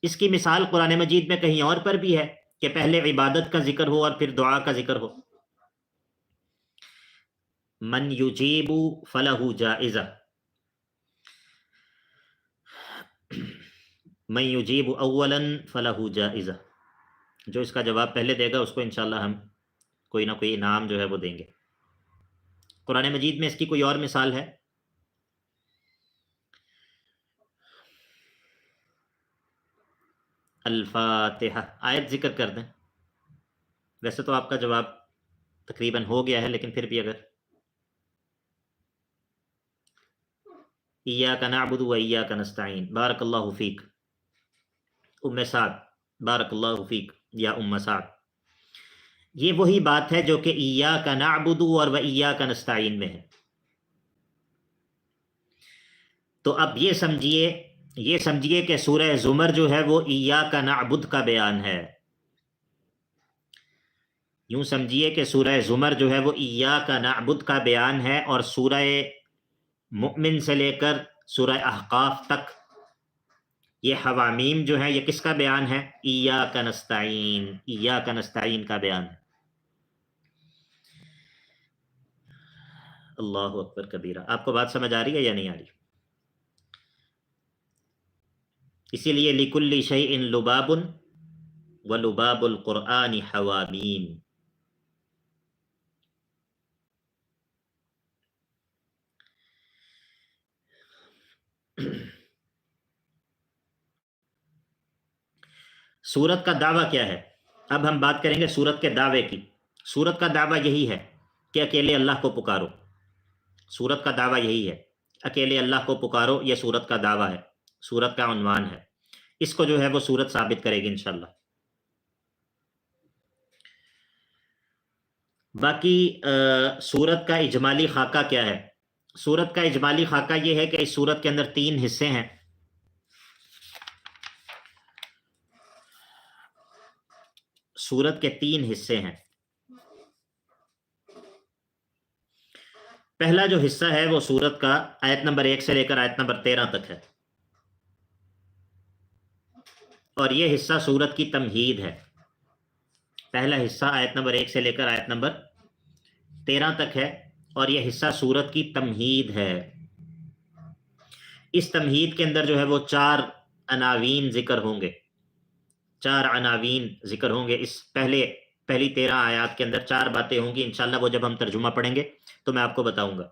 اس کی مثال قرآن مجید میں کہیں اور پر بھی ہے کہ پہلے عبادت کا ذکر ہو اور پھر دعا کا ذکر ہو۔ من یجیب فلہ جائزہ، من یجیب اولا فلہ جائزہ، جو اس کا جواب پہلے دے گا اس کو انشاءاللہ ہم کوئی نہ کوئی انعام جو ہے وہ دیں گے۔ قرآن مجید میں اس کی کوئی اور مثال ہے؟ الفاتحہ، آیت ذکر کر دیں۔ ویسے تو آپ کا جواب تقریباً ہو گیا ہے، لیکن پھر بھی اگر ایاک نعبد و ایاک نستعین، بارک اللہ فیک ام سعد، بارک اللہ فیک یا ام سعد۔ یہ وہی بات ہے جو کہ ایاک نعبد اور و ایاک نستعین میں ہے۔ تو اب یہ سمجھیے کہ سورہ زمر جو ہے وہ ایاک نعبد کا بیان ہے۔ یوں سمجھیے کہ سورہ زمر جو ہے وہ ایاک نعبد کا بیان ہے، اور سورہ مؤمن سے لے کر سورہ احقاف تک یہ حوامیم جو ہے یہ کس کا بیان ہے؟ ایاک نستعین، ایاک نستعین کا بیان ہے۔ اللہ اکبر کبیرہ۔ آپ کو بات سمجھ آ رہی ہے یا نہیں آ رہی؟ اسی لیے لکل شیء لباب ولباب القرآن حوامیم۔ سورت کا دعویٰ کیا ہے؟ اب ہم بات کریں گے سورت کے دعوے کی۔ سورت کا دعویٰ یہی ہے کہ اکیلے اللہ کو پکارو۔ سورت کا دعویٰ یہی ہے، اکیلے اللہ کو پکارو، یہ سورت کا دعویٰ ہے، سورت کا عنوان ہے۔ اس کو جو ہے وہ سورت ثابت کرے گی انشاءاللہ۔ باقی سورت کا اجمالی خاکہ کیا ہے؟ سورت کا اجمالی خاکہ یہ ہے کہ اس سورت کے اندر 3 حصے ہیں۔ سورت کے 3 حصے ہیں۔ پہلا جو حصہ ہے وہ سورت کا آیت نمبر 1 سے لے کر آیت نمبر 13 تک ہے، اور یہ حصہ سورت کی تمہید ہے۔ پہلا حصہ آیت نمبر 1 سے لے کر آیت نمبر 13 تک ہے، اور یہ حصہ سورت کی تمہید ہے۔ اس تمہید کے اندر جو ہے وہ 4 عناوین ذکر ہوں گے، 4 عناوین ذکر ہوں گے۔ اس پہلی 13 آیات کے اندر 4 باتیں ہوں گی، انشاءاللہ وہ جب ہم ترجمہ پڑھیں گے تو میں آپ کو بتاؤں گا۔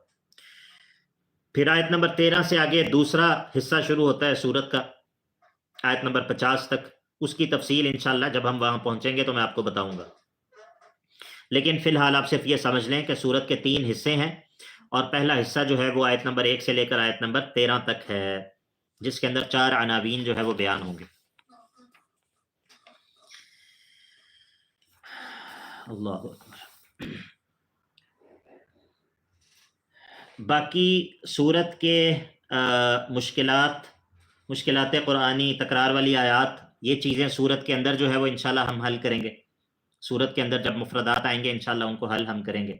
پھر آیت نمبر 13 سے آگے دوسرا حصہ شروع ہوتا ہے سورت کا، آیت نمبر 50 تک۔ اس کی تفصیل انشاءاللہ جب ہم وہاں پہنچیں گے تو میں آپ کو بتاؤں گا، لیکن فی الحال آپ صرف یہ سمجھ لیں کہ سورت کے 3 حصے ہیں، اور پہلا حصہ جو ہے وہ آیت نمبر 1 سے لے کر آیت نمبر 13 تک ہے، جس کے اندر 4 عناوین جو ہے وہ بیان ہوں گے۔ اللہ اکبر۔ باقی سورت کے مشکلات قرآنی، تکرار والی آیات، یہ چیزیں سورت کے اندر جو ہے وہ انشاءاللہ ہم حل کریں گے۔ سورت کے اندر جب مفردات آئیں گے انشاءاللہ ان کو حل ہم کریں گے۔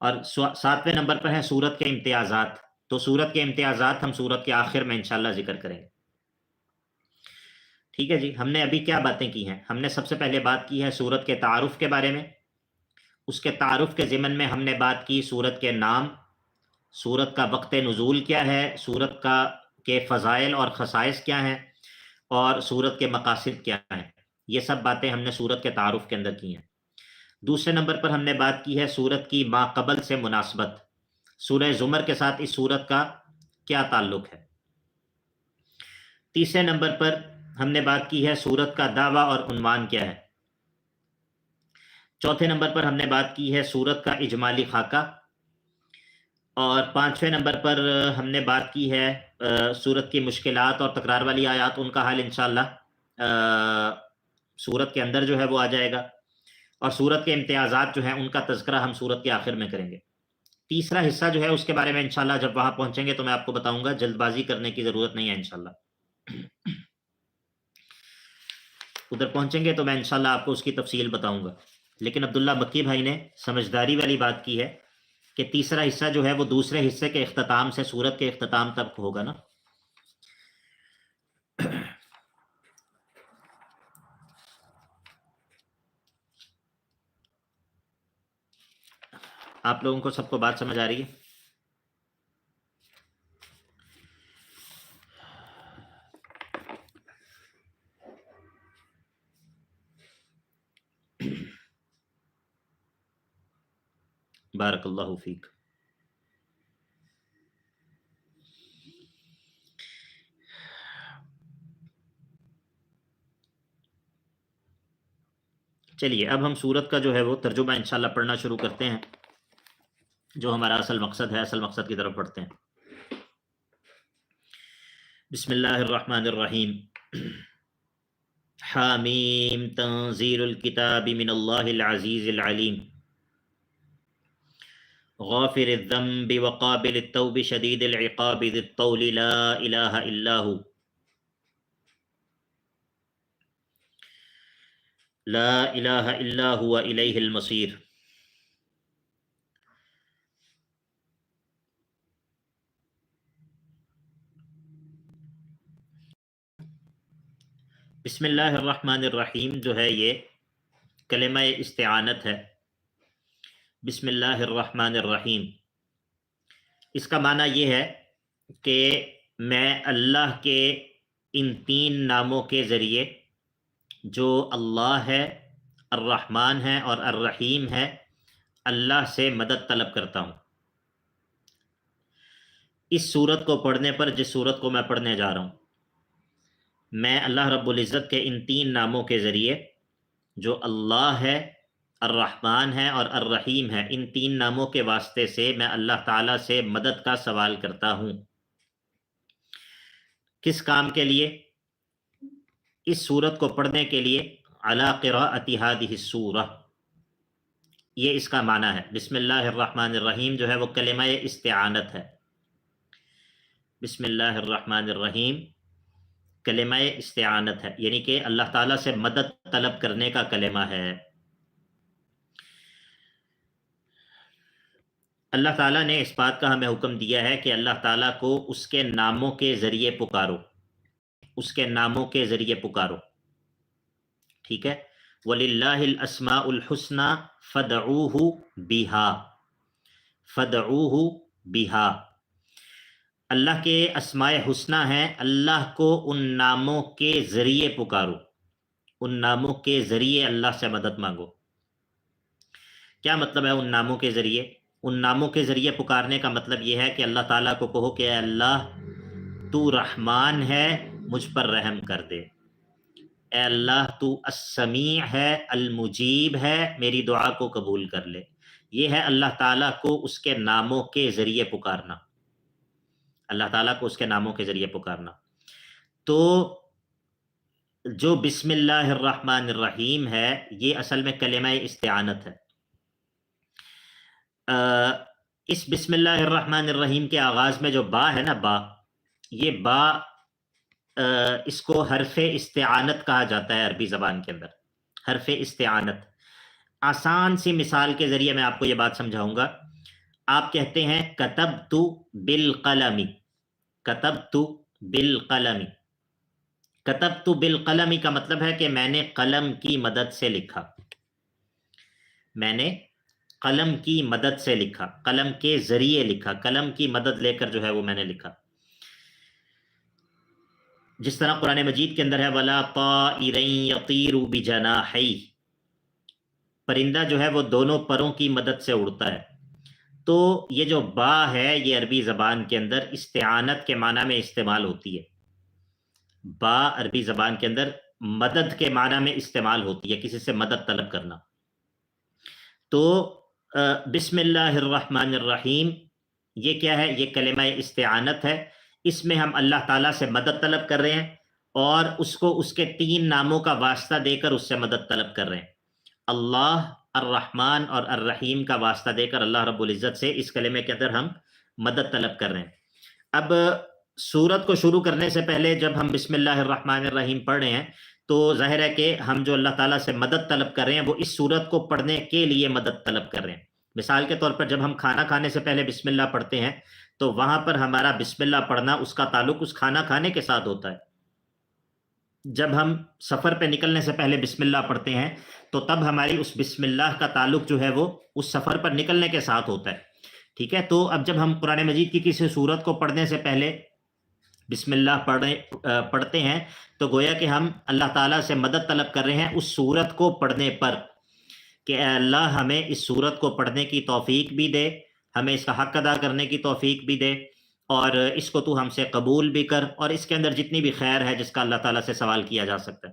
اور 7ویں نمبر پر ہے سورت کے امتیازات، تو سورت کے امتیازات ہم سورت کے آخر میں انشاءاللہ ذکر کریں گے۔ ٹھیک ہے جی، ہم نے ابھی کیا باتیں کی ہیں؟ ہم نے سب سے پہلے بات کی ہے سورت کے تعارف کے بارے میں۔ اس کے تعارف کے ضمن میں ہم نے بات کی سورت کے نام، سورت کا وقت نزول کیا ہے، سورت کے فضائل اور خصائص کیا ہیں، اور سورت کے مقاصد کیا ہیں۔ یہ سب باتیں ہم نے سورت کے تعارف کے اندر کی ہیں۔ دوسرے نمبر پر ہم نے بات کی ہے سورت کی ما قبل سے مناسبت، سورہ زمر کے ساتھ اس سورت کا کیا تعلق ہے۔ تیسرے نمبر پر ہم نے بات کی ہے سورت کا دعویٰ اور عنوان کیا ہے۔ چوتھے نمبر پر ہم نے بات کی ہے سورت کا اجمالی خاکہ، اور 5ویں نمبر پر ہم نے بات کی ہے سورت کی مشکلات اور تکرار والی آیات، ان کا حل انشاءاللہ سورت کے اندر جو ہے وہ آ جائے گا، اور سورت کے امتیازات جو ہیں ان کا تذکرہ ہم سورت کے آخر میں کریں گے۔ تیسرا حصہ جو ہے اس کے بارے میں انشاءاللہ جب وہاں پہنچیں گے تو میں آپ کو بتاؤں گا، جلد بازی کرنے کی ضرورت نہیں ہے انشاءاللہ۔ ادھر پہنچیں گے تو میں انشاءاللہ آپ کو اس کی تفصیل بتاؤں گا، لیکن عبداللہ مکی بھائی نے سمجھداری والی بات کی ہے کہ تیسرا حصہ جو ہے وہ دوسرے حصے کے اختتام سے سورت کے اختتام تک ہوگا نا۔ آپ لوگوں کو سب کو بات سمجھ آ رہی ہے؟ بارک اللہ فیک۔ چلیے اب ہم سورت کا جو ہے وہ ترجمہ انشاءاللہ پڑھنا شروع کرتے ہیں، جو ہمارا اصل مقصد ہے، اصل مقصد کی طرف پڑھتے ہیں۔ بسم اللہ الرحمن الرحیم۔ حامیم تنزیل الکتاب من اللہ العزیز العلیم، غافر الذنب وقابل التوب شدید العقاب ذی الطول لا الہ الا ہو، لا الہ الا ہوا الیہ المصیر۔ بسم اللہ الرحمن الرحیم جو ہے یہ کلمہ استعانت ہے۔ بسم اللہ الرحمن الرحیم، اس کا معنی یہ ہے کہ میں اللہ کے ان 3 ناموں کے ذریعے جو اللہ ہے، الرحمن ہے اور الرحیم ہے، اللہ سے مدد طلب کرتا ہوں۔ اس سورت کو پڑھنے پر، جس سورت کو میں پڑھنے جا رہا ہوں، میں اللہ رب العزت کے ان 3 ناموں کے ذریعے جو اللہ ہے، الرحمن ہے اور الرحیم ہے، ان 3 ناموں کے واسطے سے میں اللہ تعالیٰ سے مدد کا سوال کرتا ہوں۔ کس کام کے لیے؟ اس سورت کو پڑھنے کے لیے، علی قراءۃ ہذہ السورہ، یہ اس کا معنی ہے۔ بسم اللہ الرحمن الرحیم جو ہے وہ کلمہ استعانت ہے۔ بسم اللہ الرحمن الرحیم کلمہ استعانت ہے، یعنی کہ اللہ تعالیٰ سے مدد طلب کرنے کا کلمہ ہے۔ اللہ تعالیٰ نے اس بات کا ہمیں حکم دیا ہے کہ اللہ تعالیٰ کو اس کے ناموں کے ذریعے پکارو، اس کے ناموں کے ذریعے پکارو، ٹھیک ہے۔ وَلِلَّهِ الْأَسْمَاءُ الْحُسْنَى فَادْعُوهُ بِهَا، فدعوہ بہا، اللہ کے اسماء حسنی ہیں، اللہ کو ان ناموں کے ذریعے پکارو، ان ناموں کے ذریعے اللہ سے مدد مانگو۔ کیا مطلب ہے ان ناموں کے ذریعے؟ ان ناموں کے ذریعے پکارنے کا مطلب یہ ہے کہ اللہ تعالیٰ کو کہو کہ اے اللہ تو رحمان ہے، مجھ پر رحم کر دے، اے اللہ تو السمیع ہے، المجیب ہے، میری دعا کو قبول کر لے۔ یہ ہے اللہ تعالیٰ کو اس کے ناموں کے ذریعے پکارنا، اللہ تعالیٰ کو اس کے ناموں کے ذریعے پکارنا۔ تو جو بسم اللہ الرحمن الرحیم ہے یہ اصل میں کلمہ استعانت ہے۔ اس بسم اللہ الرحمن الرحیم کے آغاز میں جو با ہے نا، با، یہ با اس کو حرف استعانت کہا جاتا ہے عربی زبان کے اندر، حرف استعانت۔ آسان سی مثال کے ذریعے میں آپ کو یہ بات سمجھاؤں گا۔ آپ کہتے ہیں کتبت بالقلم، کتبت بالقلم، کتبت بالقلم کا مطلب ہے کہ میں نے قلم کی مدد سے لکھا، میں نے قلم کی مدد سے لکھا، قلم کے ذریعے لکھا، قلم کی مدد لے کر جو ہے وہ میں نے لکھا۔ جس طرح قرآن مجید کے اندر ہے وَلَا طَائِرٍ يَطِيرُ بِجَنَاحَيْهِ، پرندہ جو ہے وہ دونوں پروں کی مدد سے اڑتا ہے۔ تو یہ جو با ہے یہ عربی زبان کے اندر استعانت کے معنی میں استعمال ہوتی ہے، با عربی زبان کے اندر مدد کے معنی میں استعمال ہوتی ہے، کسی سے مدد طلب کرنا۔ تو بسم اللہ الرحمن الرحیم یہ کیا ہے؟ یہ کلمہ استعانت ہے، اس میں ہم اللہ تعالیٰ سے مدد طلب کر رہے ہیں اور اس کو اس کے 3 ناموں کا واسطہ دے کر اس سے مدد طلب کر رہے ہیں، اللہ، الرحمن اور الرحیم کا واسطہ دے کر اللہ رب العزت سے اس کلمے کے اندر ہم مدد طلب کر رہے ہیں۔ اب سورت کو شروع کرنے سے پہلے جب ہم بسم اللہ الرحمن الرحیم پڑھ رہے ہیں تو ظاہر ہے کہ ہم جو اللہ تعالیٰ سے مدد طلب کر رہے ہیں وہ اس سورت کو پڑھنے کے لیے مدد طلب کر رہے ہیں۔ مثال کے طور پر جب ہم کھانا کھانے سے پہلے بسم اللہ پڑھتے ہیں تو وہاں پر ہمارا بسم اللہ پڑھنا اس کا تعلق اس کھانا کھانے کے ساتھ ہوتا ہے۔ جب ہم سفر پہ نکلنے سے پہلے بسم اللہ پڑھتے ہیں تو تب ہماری اس بسم اللہ کا تعلق جو ہے وہ اس سفر پر نکلنے کے ساتھ ہوتا ہے، ٹھیک ہے۔ تو اب جب ہم قرآن مجید کی کسی سورت کو پڑھنے سے پہلے بسم اللہ پڑھتے ہیں تو گویا کہ ہم اللہ تعالیٰ سے مدد طلب کر رہے ہیں اس سورت کو پڑھنے پر کہ اے اللہ ہمیں اس سورت کو پڑھنے کی توفیق بھی دے، ہمیں اس کا حق ادا کرنے کی توفیق بھی دے، اور اس کو تو ہم سے قبول بھی کر، اور اس کے اندر جتنی بھی خیر ہے جس کا اللہ تعالیٰ سے سوال کیا جا سکتا ہے،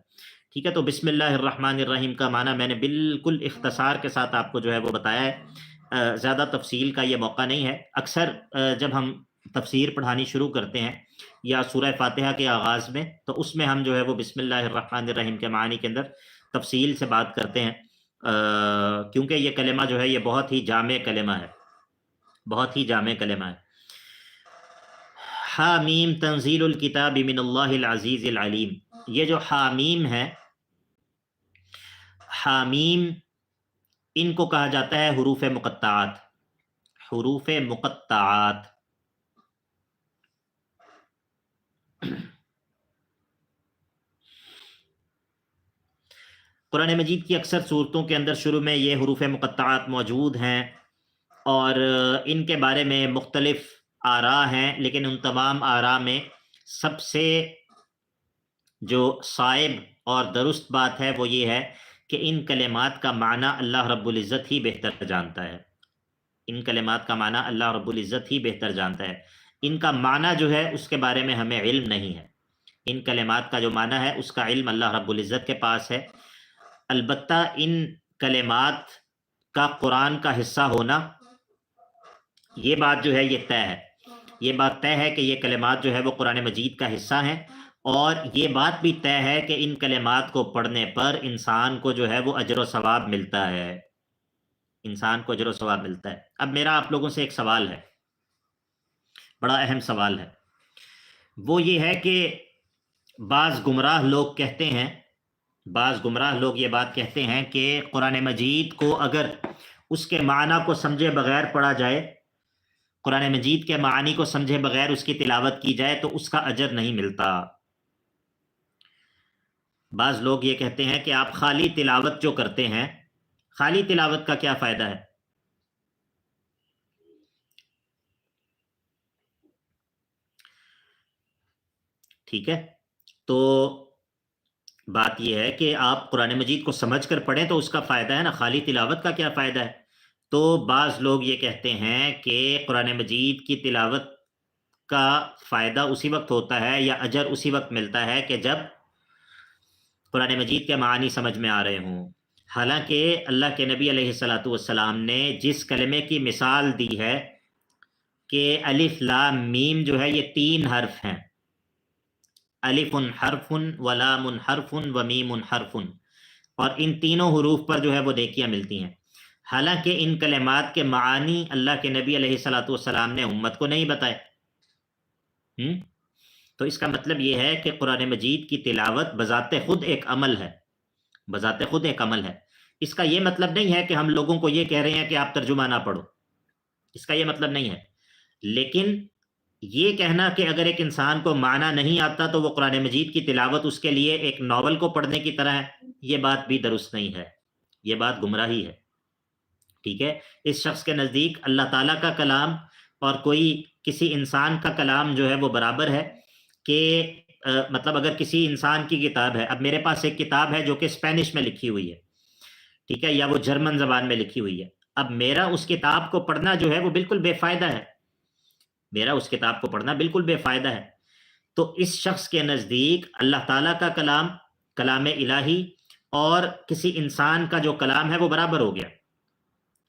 ٹھیک ہے۔ تو بسم اللہ الرحمن الرحیم کا معنی میں نے بالکل اختصار کے ساتھ آپ کو جو ہے وہ بتایا ہے، زیادہ تفصیل کا یہ موقع نہیں ہے۔ اکثر جب ہم تفسیر پڑھانی شروع کرتے ہیں یا سورہ فاتحہ کے آغاز میں تو اس میں ہم جو ہے وہ بسم اللہ الرحمن الرحیم کے معنی کے اندر تفصیل سے بات کرتے ہیں، کیونکہ یہ کلمہ جو ہے یہ بہت ہی جامع کلمہ ہے، بہت ہی جامع کلمہ ہے۔ حامیم تنزیل الکتاب من اللہ العزیز العلیم، یہ جو حامیم ہے، حامیم ان کو کہا جاتا ہے حروف مقطعات، حروف مقطعات۔ قرآن مجید کی اکثر صورتوں کے اندر شروع میں یہ حروف مقطعات موجود ہیں اور ان کے بارے میں مختلف آراء ہیں، لیکن ان تمام آراء میں سب سے جو صائب اور درست بات ہے وہ یہ ہے کہ ان کلمات کا معنی اللہ رب العزت ہی بہتر جانتا ہے، ان کلمات کا معنی اللہ رب العزت ہی بہتر جانتا ہے، ان کا معنی جو ہے اس کے بارے میں ہمیں علم نہیں ہے، ان کلمات کا جو معنی ہے اس کا علم اللہ رب العزت کے پاس ہے۔ البتہ ان کلمات کا قرآن کا حصہ ہونا یہ بات جو ہے یہ طے ہے، یہ بات طے ہے کہ یہ کلمات جو ہے وہ قرآن مجید کا حصہ ہیں، اور یہ بات بھی طے ہے کہ ان کلمات کو پڑھنے پر انسان کو جو ہے وہ اجر و ثواب ملتا ہے، انسان کو اجر و ثواب ملتا ہے۔ اب میرا آپ لوگوں سے ایک سوال ہے، بڑا اہم سوال ہے، وہ یہ ہے کہ بعض گمراہ لوگ کہتے ہیں، بعض گمراہ لوگ یہ بات کہتے ہیں کہ قرآن مجید کو اگر اس کے معنی کو سمجھے بغیر پڑھا جائے، قرآن مجید کے معانی کو سمجھے بغیر اس کی تلاوت کی جائے تو اس کا اجر نہیں ملتا۔ بعض لوگ یہ کہتے ہیں کہ آپ خالی تلاوت جو کرتے ہیں، خالی تلاوت کا کیا فائدہ ہے؟ ٹھیک ہے، تو بات یہ ہے کہ آپ قرآن مجید کو سمجھ کر پڑھیں تو اس کا فائدہ ہے نا، خالی تلاوت کا کیا فائدہ ہے؟ تو بعض لوگ یہ کہتے ہیں کہ قرآن مجید کی تلاوت کا فائدہ اسی وقت ہوتا ہے یا اجر اسی وقت ملتا ہے کہ جب قرآن مجید کے معانی سمجھ میں آ رہے ہوں، حالانکہ اللہ کے نبی علیہ الصلاۃ والسلام نے جس کلمے کی مثال دی ہے کہ الف لام میم جو ہے یہ 3 حرف ہیں، الف حرف و لام حرف و میم حرف، اور ان تینوں حروف پر جو ہے وہ نیکیاں ملتی ہیں، حالانکہ ان کلمات کے معانی اللہ کے نبی علیہ الصلاۃ والسلام نے امت کو نہیں بتائے۔ تو اس کا مطلب یہ ہے کہ قرآن مجید کی تلاوت بذات خود ایک عمل ہے، بذات خود ایک عمل ہے۔ اس کا یہ مطلب نہیں ہے کہ ہم لوگوں کو یہ کہہ رہے ہیں کہ آپ ترجمہ نہ پڑھو، اس کا یہ مطلب نہیں ہے، لیکن یہ کہنا کہ اگر ایک انسان کو معنی نہیں آتا تو وہ قرآن مجید کی تلاوت اس کے لیے ایک ناول کو پڑھنے کی طرح ہے، یہ بات بھی درست نہیں ہے، یہ بات گمراہی ہے، ٹھیک ہے۔ اس شخص کے نزدیک اللہ تعالیٰ کا کلام اور کوئی کسی انسان کا کلام جو ہے وہ برابر ہے، کہ مطلب اگر کسی انسان کی کتاب ہے، اب میرے پاس ایک کتاب ہے جو کہ اسپینش میں لکھی ہوئی ہے، ٹھیک ہے، یا وہ جرمن زبان میں لکھی ہوئی ہے، اب میرا اس کتاب کو پڑھنا جو ہے وہ بالکل بے فائدہ ہے، میرا اس کتاب کو پڑھنا بالکل بے فائدہ ہے۔ تو اس شخص کے نزدیک اللہ تعالیٰ کا کلام، کلام الہی، اور کسی انسان کا جو کلام ہے وہ برابر ہو گیا،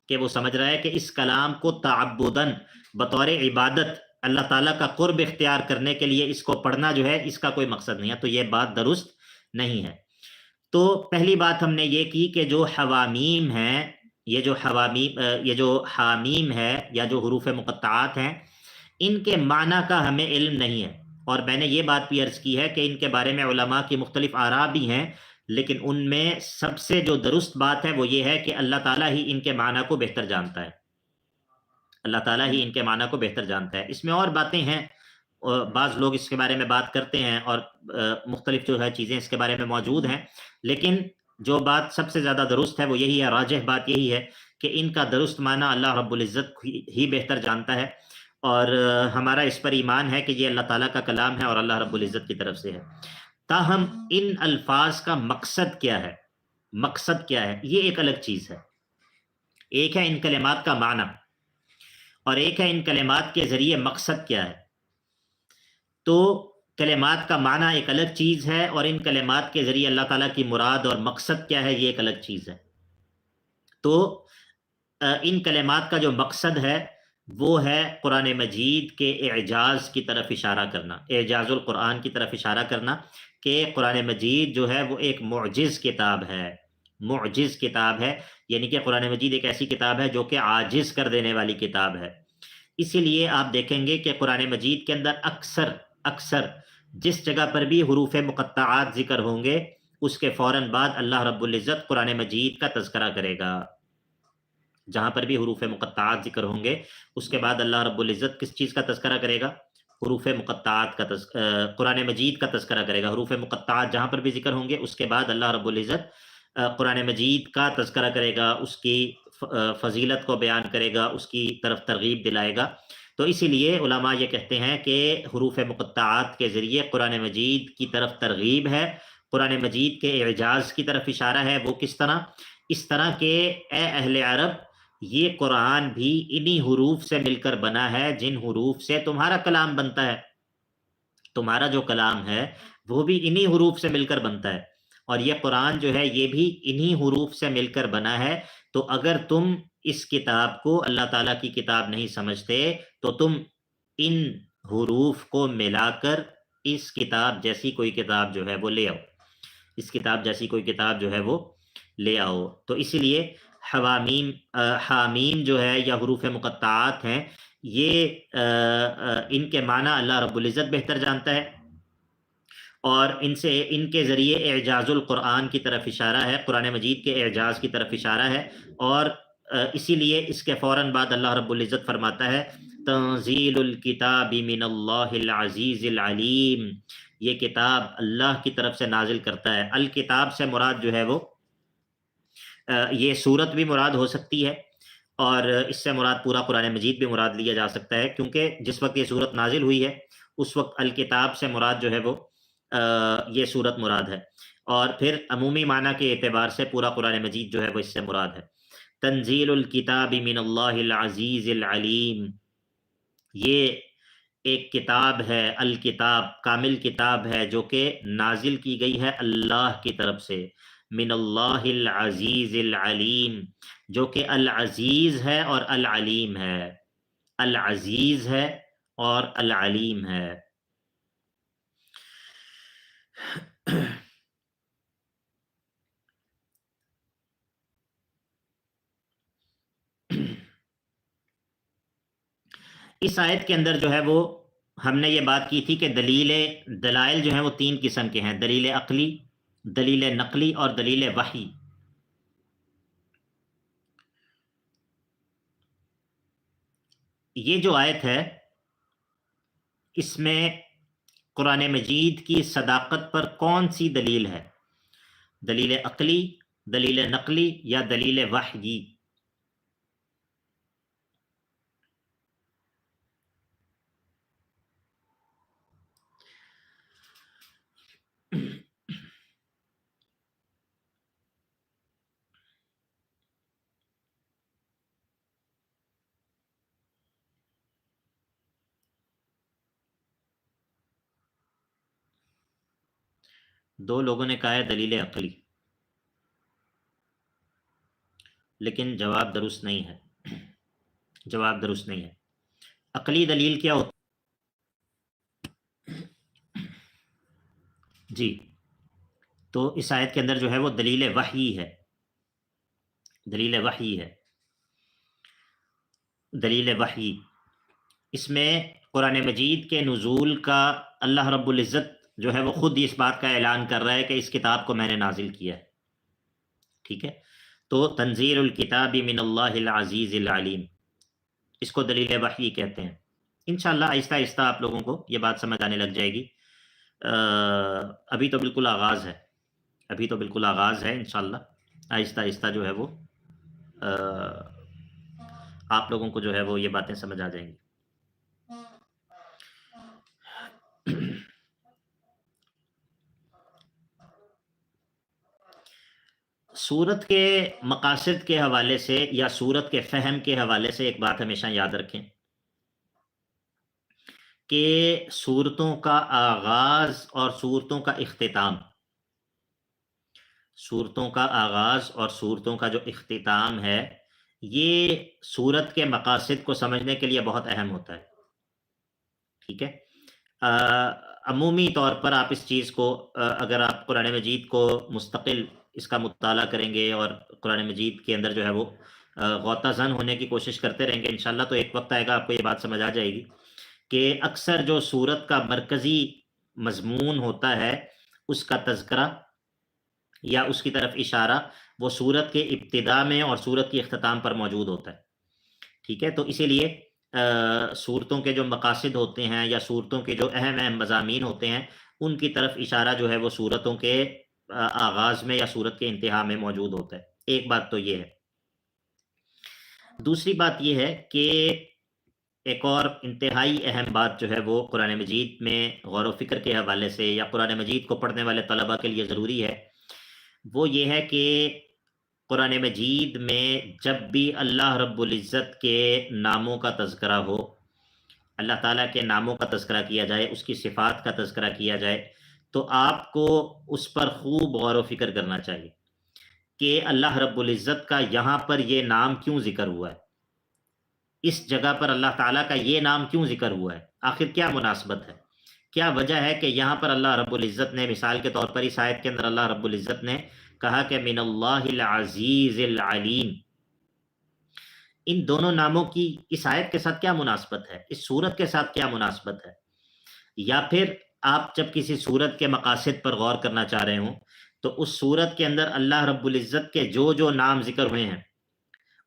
کہ وہ سمجھ رہا ہے کہ اس کلام کو تعبداً، بطور عبادت، اللہ تعالیٰ کا قرب اختیار کرنے کے لیے اس کو پڑھنا جو ہے اس کا کوئی مقصد نہیں ہے، تو یہ بات درست نہیں ہے۔ تو پہلی بات ہم نے یہ کی کہ جو حوامیم ہیں، یہ جو حامیم ہے یا جو حروف مقطعات ہیں، ان کے معنی کا ہمیں علم نہیں ہے، اور میں نے یہ بات بھی عرض کی ہے کہ ان کے بارے میں علماء کی مختلف آراء بھی ہیں، لیکن ان میں سب سے جو درست بات ہے وہ یہ ہے کہ اللہ تعالیٰ ہی ان کے معنی کو بہتر جانتا ہے، اللہ تعالیٰ ہی ان کے معنی کو بہتر جانتا ہے۔ اس میں اور باتیں ہیں، بعض لوگ اس کے بارے میں بات کرتے ہیں، اور مختلف جو ہے چیزیں اس کے بارے میں موجود ہیں، لیکن جو بات سب سے زیادہ درست ہے وہ یہی ہے، راجح بات یہی ہے کہ ان کا درست معنی اللہ رب العزت ہی بہتر جانتا ہے، اور ہمارا اس پر ایمان ہے کہ یہ اللہ تعالیٰ کا کلام ہے اور اللہ رب العزت کی طرف سے ہے۔ تاہم ان الفاظ کا مقصد کیا ہے، مقصد کیا ہے، یہ ایک الگ چیز ہے۔ ایک ہے ان کلمات کا معنی، اور ایک ہے ان کلمات کے ذریعے مقصد کیا ہے۔ تو کلمات کا معنی ایک الگ چیز ہے، اور ان کلمات کے ذریعے اللہ تعالیٰ کی مراد اور مقصد کیا ہے یہ ایک الگ چیز ہے۔ تو ان کلمات کا جو مقصد ہے وہ ہے قرآن مجید کے اعجاز کی طرف اشارہ کرنا، اعجاز القرآن کی طرف اشارہ کرنا، کہ قرآن مجید جو ہے وہ ایک معجز کتاب ہے، معجز کتاب ہے، یعنی کہ قرآن مجید ایک ایسی کتاب ہے جو کہ عاجز کر دینے والی کتاب ہے۔ اسی لیے آپ دیکھیں گے کہ قرآن مجید کے اندر اکثر جس جگہ پر بھی حروف مقطعات ذکر ہوں گے اس کے فوراً بعد اللہ رب العزت قرآن مجید کا تذکرہ کرے گا، جہاں پر بھی حروف مقطعات ذکر ہوں گے اس کے بعد اللہ رب العزت کس چیز کا تذکرہ کرے گا؟ حروف مقطعات کا قرآن مجید کا تذکرہ کرے گا۔ حروف مقطعات جہاں پر بھی ذکر ہوں گے اس کے بعد اللہ رب العزت قرآن مجید کا تذکرہ کرے گا، اس کی فضیلت کو بیان کرے گا، اس کی طرف ترغیب دلائے گا۔ تو اسی لیے علماء یہ کہتے ہیں کہ حروف مقطعات کے ذریعے قرآن مجید کی طرف ترغیب ہے، قرآن مجید کے اعجاز کی طرف اشارہ ہے۔ وہ کس طرح؟ اس طرح کہ اے اہل عرب، یہ قرآن بھی انہی حروف سے مل کر بنا ہے جن حروف سے تمہارا کلام بنتا ہے، تمہارا جو کلام ہے وہ بھی انہی حروف سے مل کر بنتا ہے، اور یہ قرآن جو ہے یہ بھی انہی حروف سے مل کر بنا ہے۔ تو اگر تم اس کتاب کو اللہ تعالیٰ کی کتاب نہیں سمجھتے تو تم ان حروف کو ملا کر اس کتاب جیسی کوئی کتاب جو ہے وہ لے آؤ، اس کتاب جیسی کوئی کتاب جو ہے وہ لے آؤ۔ تو اسی لیے حامیم جو ہے یا حروف مقطعات ہیں، یہ ان کے معنی اللہ رب العزت بہتر جانتا ہے، اور ان کے ذریعے اعجاز القرآن کی طرف اشارہ ہے، قرآن مجید کے اعجاز کی طرف اشارہ ہے، اور اسی لیے اس کے فوراً بعد اللہ رب العزت فرماتا ہے تنزیل الکتاب من اللہ العزیز العلیم، یہ کتاب اللہ کی طرف سے نازل کرتا ہے۔ الکتاب سے مراد جو ہے وہ یہ سورت بھی مراد ہو سکتی ہے، اور اس سے مراد پورا قرآن مجید بھی مراد لیا جا سکتا ہے، کیونکہ جس وقت یہ سورت نازل ہوئی ہے اس وقت الکتاب سے مراد جو ہے وہ یہ صورت مراد ہے، اور پھر عمومی معنی کے اعتبار سے پورا قرآن مجید جو ہے وہ اس سے مراد ہے۔ تنزیل الکتاب من اللہ العزیز العلیم، یہ ایک کتاب ہے، الکتاب کامل کتاب ہے جو کہ نازل کی گئی ہے اللہ کی طرف سے، من اللہ العزیز العلیم، جو کہ العزیز ہے اور العلیم ہے، العزیز ہے اور العلیم ہے۔ اس آیت کے اندر جو ہے وہ ہم نے یہ بات کی تھی کہ دلائل جو ہیں وہ 3 قسم کے ہیں، دلیل عقلی، دلیل نقلی اور دلیل وحی۔ یہ جو آیت ہے اس میں قرآن مجید کی صداقت پر کون سی دلیل ہے؟ دلیل عقلی، دلیل نقلی یا دلیل وحی؟ دو لوگوں نے کہا ہے دلیل عقلی، لیکن جواب درست نہیں ہے، جواب درست نہیں ہے۔ عقلی دلیل کیا ہوتی؟ جی، تو اس آیت کے اندر جو ہے وہ دلیل وحی ہے، دلیل وحی ہے، دلیل وحی۔ اس میں قرآن مجید کے نزول کا اللہ رب العزت جو ہے وہ خود اس بات کا اعلان کر رہا ہے کہ اس کتاب کو میں نے نازل کیا ہے، ٹھیک ہے؟ تو تنزیل الکتاب من اللہ العزیز العلیم، اس کو دلیل وحی کہتے ہیں۔ انشاءاللہ آہستہ آہستہ آپ لوگوں کو یہ بات سمجھ آنے لگ جائے گی، ابھی تو بالکل آغاز ہے، ابھی تو بالکل آغاز ہے، انشاءاللہ آہستہ آہستہ جو ہے وہ آپ لوگوں کو جو ہے وہ یہ باتیں سمجھ آ جائیں گی۔ سورت کے مقاصد کے حوالے سے یا سورت کے فہم کے حوالے سے ایک بات ہمیشہ یاد رکھیں کہ سورتوں کا آغاز اور سورتوں کا اختتام، سورتوں کا آغاز اور سورتوں کا جو اختتام ہے یہ سورت کے مقاصد کو سمجھنے کے لیے بہت اہم ہوتا ہے، ٹھیک ہے؟ عمومی طور پر آپ اس چیز کو اگر آپ قرآن مجید کو مستقل اس کا مطالعہ کریں گے اور قرآن مجید کے اندر جو ہے وہ غوطہ زن ہونے کی کوشش کرتے رہیں گے انشاءاللہ، تو ایک وقت آئے گا آپ کو یہ بات سمجھ آ جائے گی کہ اکثر جو سورت کا مرکزی مضمون ہوتا ہے اس کا تذکرہ یا اس کی طرف اشارہ وہ سورت کے ابتدا میں اور سورت کی اختتام پر موجود ہوتا ہے، ٹھیک ہے؟ تو اسی لیے سورتوں کے جو مقاصد ہوتے ہیں یا سورتوں کے جو اہم اہم مضامین ہوتے ہیں ان کی طرف اشارہ جو ہے وہ سورتوں کے آغاز میں یا سورت کے انتہا میں موجود ہوتا ہے۔ ایک بات تو یہ ہے۔ دوسری بات یہ ہے کہ ایک اور انتہائی اہم بات جو ہے وہ قرآن مجید میں غور و فکر کے حوالے سے یا قرآن مجید کو پڑھنے والے طلباء کے لیے ضروری ہے، وہ یہ ہے کہ قرآن مجید میں جب بھی اللہ رب العزت کے ناموں کا تذکرہ ہو، اللہ تعالیٰ کے ناموں کا تذکرہ کیا جائے، اس کی صفات کا تذکرہ کیا جائے، تو آپ کو اس پر خوب غور و فکر کرنا چاہیے کہ اللہ رب العزت کا یہاں پر یہ نام کیوں ذکر ہوا ہے، اس جگہ پر اللہ تعالیٰ کا یہ نام کیوں ذکر ہوا ہے، آخر کیا مناسبت ہے، کیا وجہ ہے کہ یہاں پر اللہ رب العزت نے مثال کے طور پر اس آیت کے اندر اللہ رب العزت نے کہا کہ من اللہ العزیز العلیم، ان دونوں ناموں کی اس آیت کے ساتھ کیا مناسبت ہے، اس سورت کے ساتھ کیا مناسبت ہے؟ یا پھر آپ جب کسی سورت کے مقاصد پر غور کرنا چاہ رہے ہوں تو اس سورت کے اندر اللہ رب العزت کے جو نام ذکر ہوئے ہیں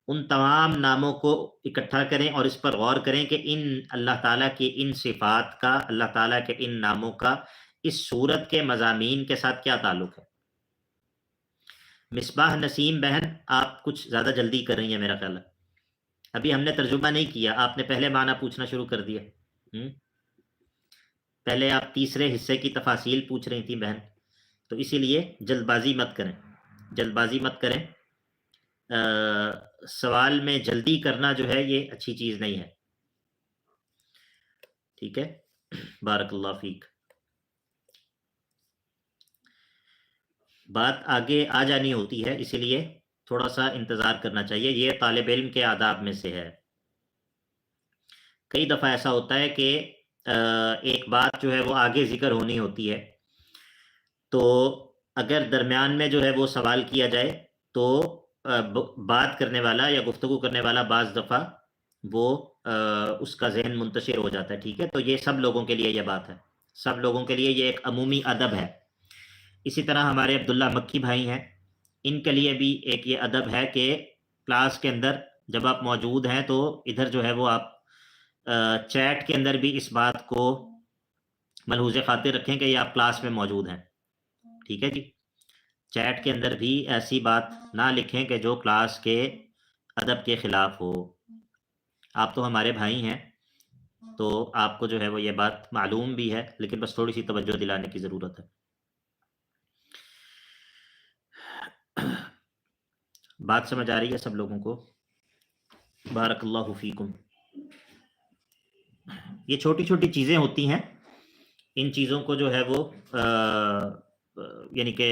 ان تمام ناموں کو اکٹھا کریں اور اس پر غور کریں کہ ان اللہ تعالیٰ کی ان صفات کا، اللہ تعالیٰ کے ان ناموں کا اس سورت کے مضامین کے ساتھ کیا تعلق ہے۔ مصباح نسیم بہن، آپ کچھ زیادہ جلدی کر رہی ہیں میرا خیال ہے، ابھی ہم نے ترجمہ نہیں کیا، آپ نے پہلے معنی پوچھنا شروع کر دیا۔ پہلے آپ تیسرے حصے کی تفاصیل پوچھ رہی تھی بہن، تو اسی لیے جلد بازی مت کریں، جلد بازی مت کریں. سوال میں جلدی کرنا جو ہے یہ اچھی چیز نہیں ہے. ٹھیک ہے، بارک اللہ فیک. بات آگے آ جانی ہوتی ہے، اسی لیے تھوڑا سا انتظار کرنا چاہیے. یہ طالب علم کے آداب میں سے ہے. کئی دفعہ ایسا ہوتا ہے کہ ایک بات جو ہے وہ آگے ذکر ہونی ہوتی ہے، تو اگر درمیان میں جو ہے وہ سوال کیا جائے تو بات کرنے والا یا گفتگو کرنے والا بعض دفعہ وہ اس کا ذہن منتشر ہو جاتا ہے. ٹھیک ہے، تو یہ سب لوگوں کے لیے یہ بات ہے، سب لوگوں کے لیے یہ ایک عمومی ادب ہے. اسی طرح ہمارے عبداللہ مکی بھائی ہیں، ان کے لیے بھی ایک یہ ادب ہے کہ کلاس کے اندر جب آپ موجود ہیں تو ادھر جو ہے وہ آپ چیٹ کے اندر بھی اس بات کو ملحوظ خاطر رکھیں کہ یہ آپ کلاس میں موجود ہیں. ٹھیک ہے جی، چیٹ کے اندر بھی ایسی بات نہ لکھیں کہ جو کلاس کے ادب کے خلاف ہو. آپ تو ہمارے بھائی ہیں تو آپ کو جو ہے وہ یہ بات معلوم بھی ہے، لیکن بس تھوڑی سی توجہ دلانے کی ضرورت ہے. بات سمجھ آ رہی ہے سب لوگوں کو؟ بارک اللہ فیکم. یہ چھوٹی چھوٹی چیزیں ہوتی ہیں، ان چیزوں کو جو ہے وہ یعنی کہ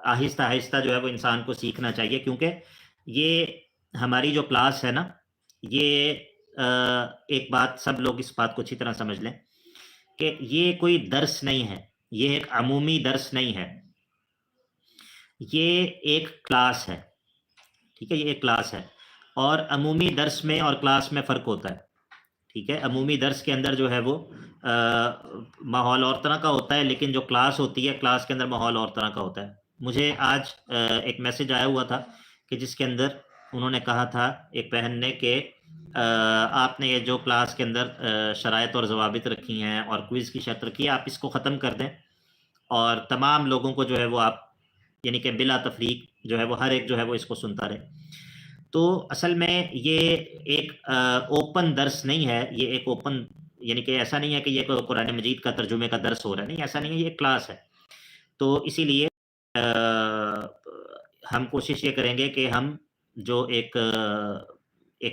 آہستہ آہستہ جو ہے وہ انسان کو سیکھنا چاہیے، کیونکہ یہ ہماری جو کلاس ہے نا، یہ ایک بات سب لوگ اس بات کو اچھی طرح سمجھ لیں کہ یہ کوئی درس نہیں ہے، یہ ایک عمومی درس نہیں ہے، یہ ایک کلاس ہے. ٹھیک ہے، یہ ایک کلاس ہے، اور عمومی درس میں اور کلاس میں فرق ہوتا ہے. ٹھیک ہے، عمومی درس کے اندر جو ہے وہ ماحول اور طرح کا ہوتا ہے، لیکن جو کلاس ہوتی ہے کلاس کے اندر ماحول اور طرح کا ہوتا ہے. مجھے آج ایک میسج آیا ہوا تھا کہ جس کے اندر انہوں نے کہا تھا ایک بہن نے کہ آپ نے یہ جو کلاس کے اندر شرائط اور ضوابط رکھی ہیں اور کوئز کی شرط رکھی ہے، آپ اس کو ختم کر دیں اور تمام لوگوں کو جو ہے وہ آپ یعنی کہ بلا تفریق جو ہے وہ ہر ایک جو ہے وہ اس کو سنتا رہے. تو اصل میں یہ ایک اوپن درس نہیں ہے، یہ ایک اوپن یعنی کہ ایسا نہیں ہے کہ یہ قرآن مجید کا ترجمے کا درس ہو رہا ہے، نہیں ایسا نہیں ہے، یہ ایک کلاس ہے. تو اسی لیے ہم کوشش یہ کریں گے کہ ہم جو ایک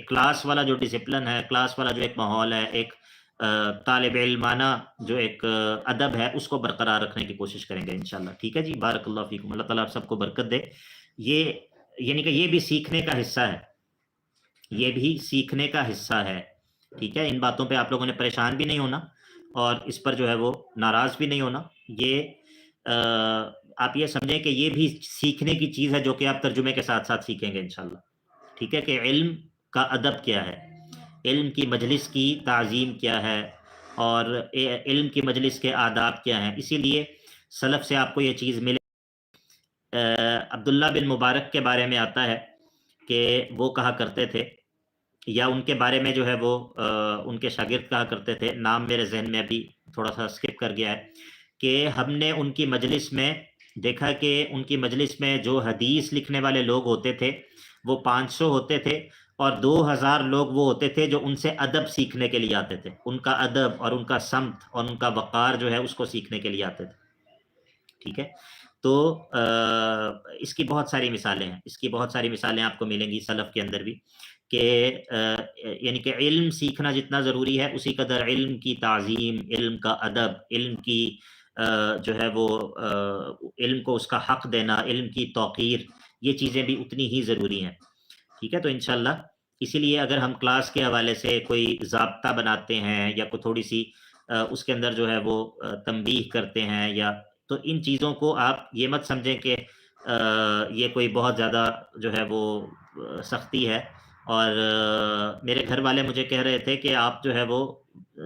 کلاس والا جو ڈسپلن ہے، کلاس والا جو ایک ماحول ہے، ایک طالب علمانہ جو ایک ادب ہے، اس کو برقرار رکھنے کی کوشش کریں گے انشاءاللہ. ٹھیک ہے جی، بارک اللہ فیکم. اللہ تعالیٰ آپ سب کو برکت دے. یہ یعنی کہ یہ بھی سیکھنے کا حصہ ہے، یہ بھی سیکھنے کا حصہ ہے. ٹھیک ہے، ان باتوں پہ آپ لوگوں نے پریشان بھی نہیں ہونا اور اس پر جو ہے وہ ناراض بھی نہیں ہونا. یہ آپ یہ سمجھیں کہ یہ بھی سیکھنے کی چیز ہے جو کہ آپ ترجمے کے ساتھ ساتھ سیکھیں گے انشاءاللہ. ٹھیک ہے، کہ علم کا ادب کیا ہے، علم کی مجلس کی تعظیم کیا ہے، اور علم کی مجلس کے آداب کیا ہیں. اسی لیے سلف سے آپ کو یہ چیز ملے. عبداللہ بن مبارک کے بارے میں آتا ہے کہ وہ کہا کرتے تھے، یا ان کے بارے میں جو ہے وہ ان کے شاگرد کہا کرتے تھے، نام میرے ذہن میں ابھی تھوڑا سا اسکپ کر گیا ہے، کہ ہم نے ان کی مجلس میں دیکھا کہ ان کی مجلس میں جو حدیث لکھنے والے لوگ ہوتے تھے وہ 500 ہوتے تھے، اور 2000 لوگ وہ ہوتے تھے جو ان سے ادب سیکھنے کے لیے آتے تھے. ان کا ادب اور ان کا سمت اور ان کا وقار جو ہے اس کو سیکھنے کے لیے آتے تھے. ٹھیک ہے، تو اس کی بہت ساری مثالیں ہیں، اس کی بہت ساری مثالیں آپ کو ملیں گی سلف کے اندر بھی، کہ یعنی کہ علم سیکھنا جتنا ضروری ہے اسی قدر علم کی تعظیم، علم کا ادب، علم کی جو ہے وہ علم کو اس کا حق دینا، علم کی توقیر، یہ چیزیں بھی اتنی ہی ضروری ہیں. ٹھیک ہے، تو انشاءاللہ اسی لیے اگر ہم کلاس کے حوالے سے کوئی ضابطہ بناتے ہیں یا کوئی تھوڑی سی اس کے اندر جو ہے وہ تنبیہ کرتے ہیں، یا تو ان چیزوں کو آپ یہ مت سمجھیں کہ یہ کوئی بہت زیادہ جو ہے وہ سختی ہے. اور میرے گھر والے مجھے کہہ رہے تھے کہ آپ جو ہے وہ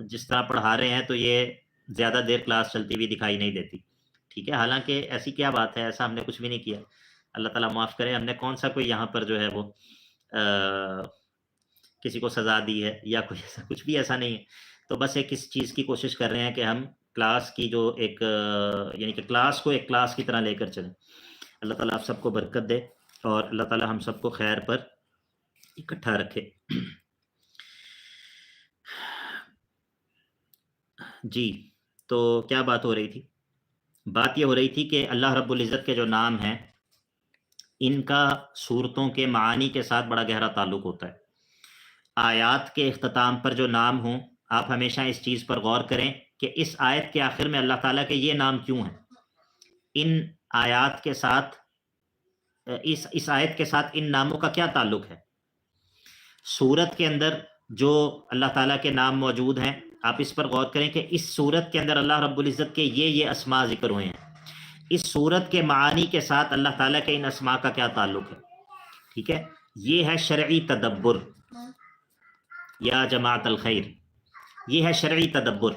جس طرح پڑھا رہے ہیں تو یہ زیادہ دیر کلاس چلتی ہوئی دکھائی نہیں دیتی. ٹھیک ہے، حالانکہ ایسی کیا بات ہے، ایسا ہم نے کچھ بھی نہیں کیا. اللہ تعالیٰ معاف کرے، ہم نے کون سا کوئی یہاں پر جو ہے وہ کسی کو سزا دی ہے یا کوئی ایسا کچھ بھی ایسا نہیں ہے. تو بس ایک اس چیز کی کوشش کر رہے ہیں کہ ہم کلاس کی جو ایک یعنی کہ کلاس کو ایک کلاس کی طرح لے کر چلیں. اللہ تعالیٰ آپ سب کو برکت دے اور اللہ تعالیٰ ہم سب کو خیر پر اکٹھا رکھے. جی، تو کیا بات ہو رہی تھی؟ بات یہ ہو رہی تھی کہ اللہ رب العزت کے جو نام ہیں ان کا صورتوں کے معانی کے ساتھ بڑا گہرا تعلق ہوتا ہے. آیات کے اختتام پر جو نام ہوں، آپ ہمیشہ اس چیز پر غور کریں کہ اس آیت کے آخر میں اللہ تعالیٰ کے یہ نام کیوں ہیں. ان آیات کے ساتھ اس آیت کے ساتھ ان ناموں کا کیا تعلق ہے؟ سورت کے اندر جو اللہ تعالیٰ کے نام موجود ہیں، آپ اس پر غور کریں کہ اس سورت کے اندر اللہ رب العزت کے یہ اسماء ذکر ہوئے ہیں. اس سورت کے معانی کے ساتھ اللہ تعالیٰ کے ان اسماء کا کیا تعلق ہے؟ ٹھیک ہے، یہ ہے شرعی تدبر یا جماعت الخیر، یہ ہے شرعی تدبر.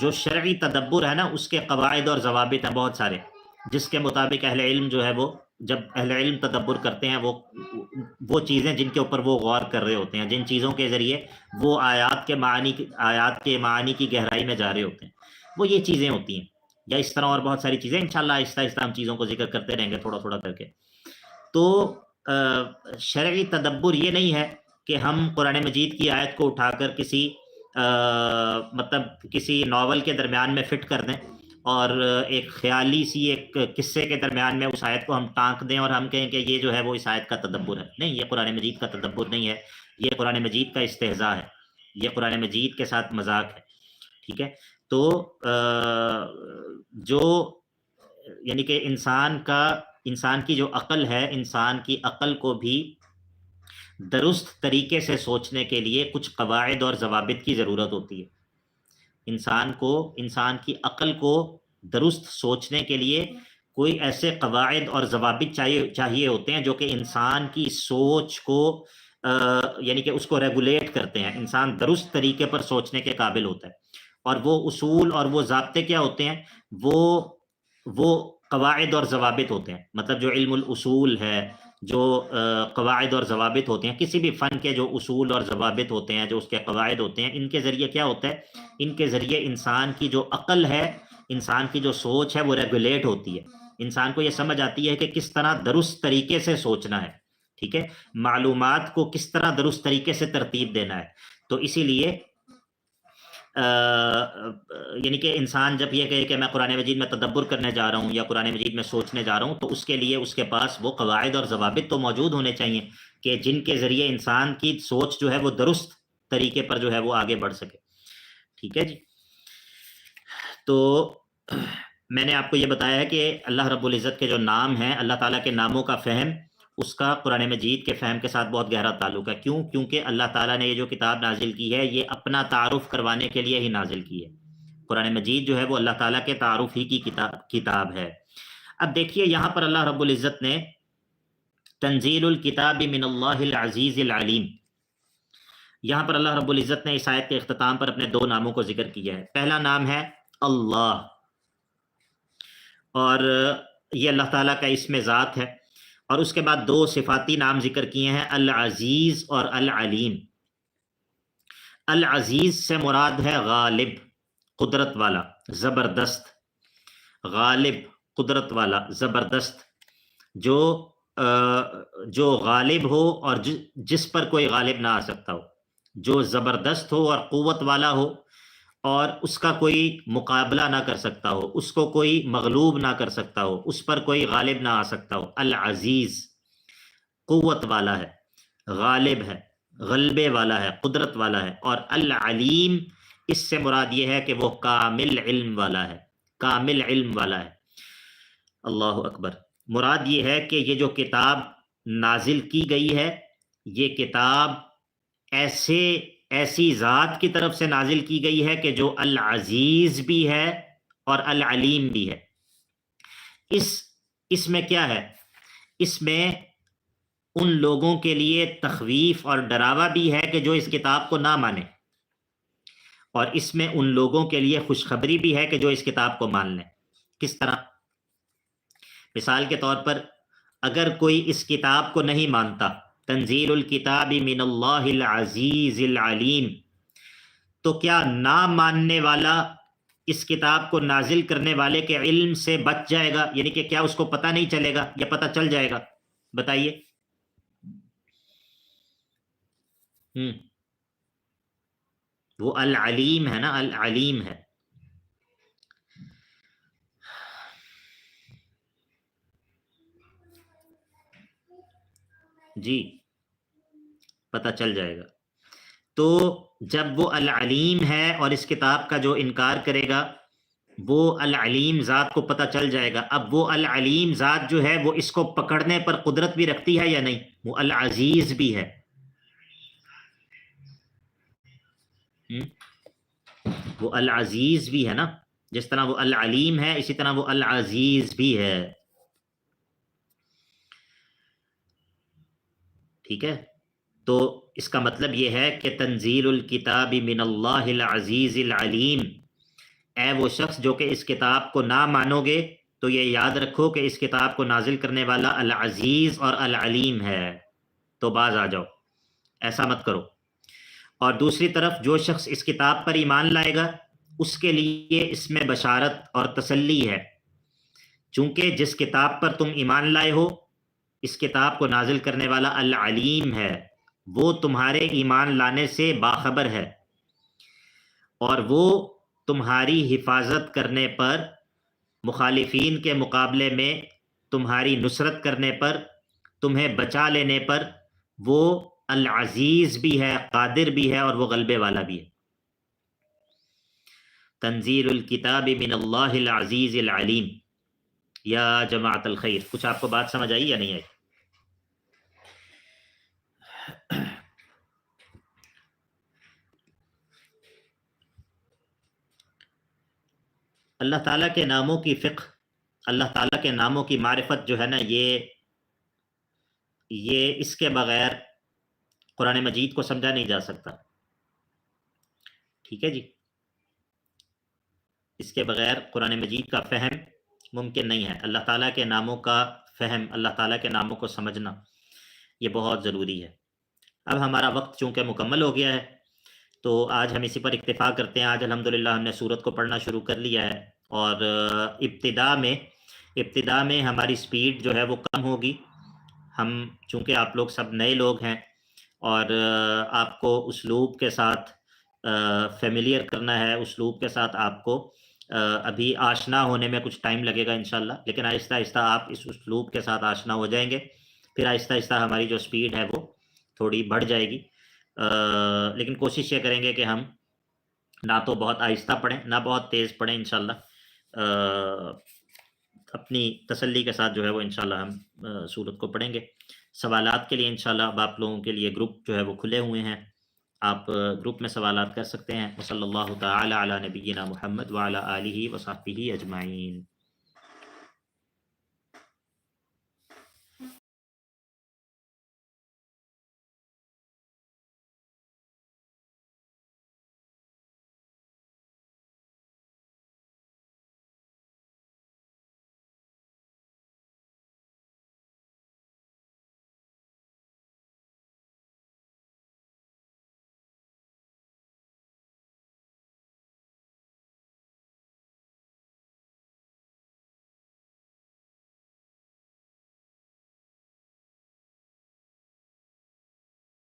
جو شرعی تدبر ہے نا، اس کے قواعد اور ضوابط ہیں بہت سارے، جس کے مطابق اہل علم جو ہے وہ جب اہل علم تدبر کرتے ہیں، وہ چیزیں جن کے اوپر وہ غور کر رہے ہوتے ہیں، جن چیزوں کے ذریعے وہ آیات کے معانی کی گہرائی میں جا رہے ہوتے ہیں، وہ یہ چیزیں ہوتی ہیں. یا اس طرح اور بہت ساری چیزیں، انشاءاللہ آہستہ آہستہ ہم چیزوں کو ذکر کرتے رہیں گے تھوڑا تھوڑا کر کے. تو شرعی تدبر یہ نہیں ہے کہ ہم قرآن مجید کی آیت کو اٹھا کر مطلب کسی ناول کے درمیان میں فٹ کر دیں اور ایک خیالی سی ایک قصے کے درمیان میں اس آیت کو ہم ٹانک دیں اور ہم کہیں کہ یہ جو ہے وہ اس آیت کا تدبر ہے. نہیں، یہ قرآن مجید کا تدبر نہیں ہے، یہ قرآن مجید کا استہزاء ہے، یہ قرآن مجید کے ساتھ مذاق ہے. ٹھیک ہے، تو جو یعنی کہ انسان کی جو عقل ہے، انسان کی عقل کو بھی درست طریقے سے سوچنے کے لیے کچھ قواعد اور ضوابط کی ضرورت ہوتی ہے. انسان کی عقل کو درست سوچنے کے لیے کوئی ایسے قواعد اور ضوابط چاہیے ہوتے ہیں جو کہ انسان کی سوچ کو یعنی کہ اس کو ریگولیٹ کرتے ہیں. انسان درست طریقے پر سوچنے کے قابل ہوتا ہے، اور وہ اصول اور وہ ضابطے کیا ہوتے ہیں؟ وہ قواعد اور ضوابط ہوتے ہیں. مطلب جو علم الاصول ہے، جو قواعد اور ضوابط ہوتے ہیں، کسی بھی فن کے جو اصول اور ضوابط ہوتے ہیں، جو اس کے قواعد ہوتے ہیں، ان کے ذریعے کیا ہوتا ہے؟ ان کے ذریعے انسان کی جو عقل ہے، انسان کی جو سوچ ہے، وہ ریگولیٹ ہوتی ہے. انسان کو یہ سمجھ آتی ہے کہ کس طرح درست طریقے سے سوچنا ہے. ٹھیک ہے، معلومات کو کس طرح درست طریقے سے ترتیب دینا ہے. تو اسی لیے یعنی کہ انسان جب یہ کہے کہ میں قرآن مجید میں تدبر کرنے جا رہا ہوں یا قرآن مجید میں سوچنے جا رہا ہوں، تو اس کے لیے اس کے پاس وہ قواعد اور ضوابط تو موجود ہونے چاہیے کہ جن کے ذریعے انسان کی سوچ جو ہے وہ درست طریقے پر جو ہے وہ آگے بڑھ سکے. ٹھیک ہے جی، تو میں نے آپ کو یہ بتایا ہے کہ اللہ رب العزت کے جو نام ہیں، اللہ تعالیٰ کے ناموں کا فہم، اس کا قرآن مجید کے فہم کے ساتھ بہت گہرا تعلق ہے. کیوں؟ کیونکہ اللہ تعالیٰ نے یہ جو کتاب نازل کی ہے، یہ اپنا تعارف کروانے کے لیے ہی نازل کی ہے. قرآن مجید جو ہے وہ اللہ تعالیٰ کے تعارف ہی کی کتاب ہے. اب دیکھیے یہاں پر اللہ رب العزت نے تنزیل الکتاب من اللہ العزیز العلیم، یہاں پر اللہ رب العزت نے اس آیت کے اختتام پر اپنے 2 ناموں کو ذکر کیا ہے. پہلا نام ہے اللہ، اور یہ اللہ تعالیٰ کا اسم ذات ہے. اور اس کے بعد 2 صفاتی نام ذکر کیے ہیں، العزیز اور العلیم. العزیز سے مراد ہے غالب، قدرت والا، زبردست. غالب، قدرت والا، زبردست، جو غالب ہو اور جس پر کوئی غالب نہ آ سکتا ہو، جو زبردست ہو اور قوت والا ہو اور اس کا کوئی مقابلہ نہ کر سکتا ہو، اس کو کوئی مغلوب نہ کر سکتا ہو، اس پر کوئی غالب نہ آ سکتا ہو. العزیز قوت والا ہے، غالب ہے، غلبے والا ہے، قدرت والا ہے. اور العلیم، اس سے مراد یہ ہے کہ وہ کامل علم والا ہے، کامل علم والا ہے. اللہ اکبر. مراد یہ ہے کہ یہ جو کتاب نازل کی گئی ہے، یہ کتاب ایسی ذات کی طرف سے نازل کی گئی ہے کہ جو العزیز بھی ہے اور العلیم بھی ہے. اس میں کیا ہے؟ اس میں ان لوگوں کے لیے تخویف اور ڈراوا بھی ہے کہ جو اس کتاب کو نہ مانے، اور اس میں ان لوگوں کے لیے خوشخبری بھی ہے کہ جو اس کتاب کو مان لیں. کس طرح؟ مثال کے طور پر اگر کوئی اس کتاب کو نہیں مانتا، تنزیل الکتاب من اللہ العزیز العلیم، تو کیا نہ ماننے والا اس کتاب کو نازل کرنے والے کے علم سے بچ جائے گا؟ یعنی کہ کیا اس کو پتہ نہیں چلے گا یا پتہ چل جائے گا؟ بتائیے. وہ العلیم ہے نا، العلیم ہے. جی پتہ چل جائے گا۔ تو جب وہ العلیم ہے اور اس کتاب کا جو انکار کرے گا، وہ العلیم ذات کو پتہ چل جائے گا۔ اب وہ العلیم ذات جو ہے وہ اس کو پکڑنے پر قدرت بھی رکھتی ہے یا نہیں؟ وہ العزیز بھی ہے۔ وہ العزیز بھی ہے نا، جس طرح وہ العلیم ہے اسی طرح وہ العزیز بھی ہے، ٹھیک ہے؟ تو اس کا مطلب یہ ہے کہ تنزیل الکتاب من اللہ العزیز العلیم، اے وہ شخص جو کہ اس کتاب کو نہ مانو گے تو یہ یاد رکھو کہ اس کتاب کو نازل کرنے والا العزیز اور العلیم ہے، تو باز آ جاؤ، ایسا مت کرو۔ اور دوسری طرف جو شخص اس کتاب پر ایمان لائے گا اس کے لیے اس میں بشارت اور تسلی ہے، چونکہ جس کتاب پر تم ایمان لائے ہو اس کتاب کو نازل کرنے والا العلیم ہے، وہ تمہارے ایمان لانے سے باخبر ہے، اور وہ تمہاری حفاظت کرنے پر، مخالفین کے مقابلے میں تمہاری نصرت کرنے پر، تمہیں بچا لینے پر وہ العزیز بھی ہے، قادر بھی ہے، اور وہ غلبے والا بھی ہے۔ تنزیل الکتاب من اللہ العزیز العلیم۔ یا جماعت الخیر، کچھ آپ کو بات سمجھ آئی یا نہیں آئی؟ اللہ تعالیٰ کے ناموں کی فقہ، اللہ تعالیٰ کے ناموں کی معرفت جو ہے نا، یہ اس کے بغیر قرآن مجید کو سمجھا نہیں جا سکتا، ٹھیک ہے جی؟ اس کے بغیر قرآن مجید کا فہم ممکن نہیں ہے۔ اللہ تعالیٰ کے ناموں کا فہم، اللہ تعالیٰ کے ناموں کو سمجھنا یہ بہت ضروری ہے۔ اب ہمارا وقت چونکہ مکمل ہو گیا ہے تو آج ہم اسی پر اکتفا کرتے ہیں۔ آج الحمدللہ ہم نے سورت کو پڑھنا شروع کر لیا ہے، اور ابتدا میں ہماری سپیڈ جو ہے وہ کم ہوگی۔ ہم چونکہ آپ لوگ سب نئے لوگ ہیں اور آپ کو اسلوب کے ساتھ فیملیئر کرنا ہے، اسلوب کے ساتھ آپ کو ابھی آشنا ہونے میں کچھ ٹائم لگے گا انشاءاللہ، لیکن آہستہ آہستہ آپ اس اسلوب کے ساتھ آشنا ہو جائیں گے، پھر آہستہ آہستہ ہماری جو سپیڈ ہے وہ تھوڑی بڑھ جائے گی۔ لیکن کوشش یہ کریں گے کہ ہم نہ تو بہت آہستہ پڑھیں نہ بہت تیز پڑھیں انشاءاللہ۔ اپنی تسلی کے ساتھ جو ہے وہ انشاءاللہ ہم سورت کو پڑھیں گے۔ سوالات کے لیے انشاءاللہ اب آپ لوگوں کے لیے گروپ جو ہے وہ کھلے ہوئے ہیں، آپ گروپ میں سوالات کر سکتے ہیں۔ وصلی اللہ تعالی علی نبینا محمد وعلی آلہ وصحبہ اجمعین۔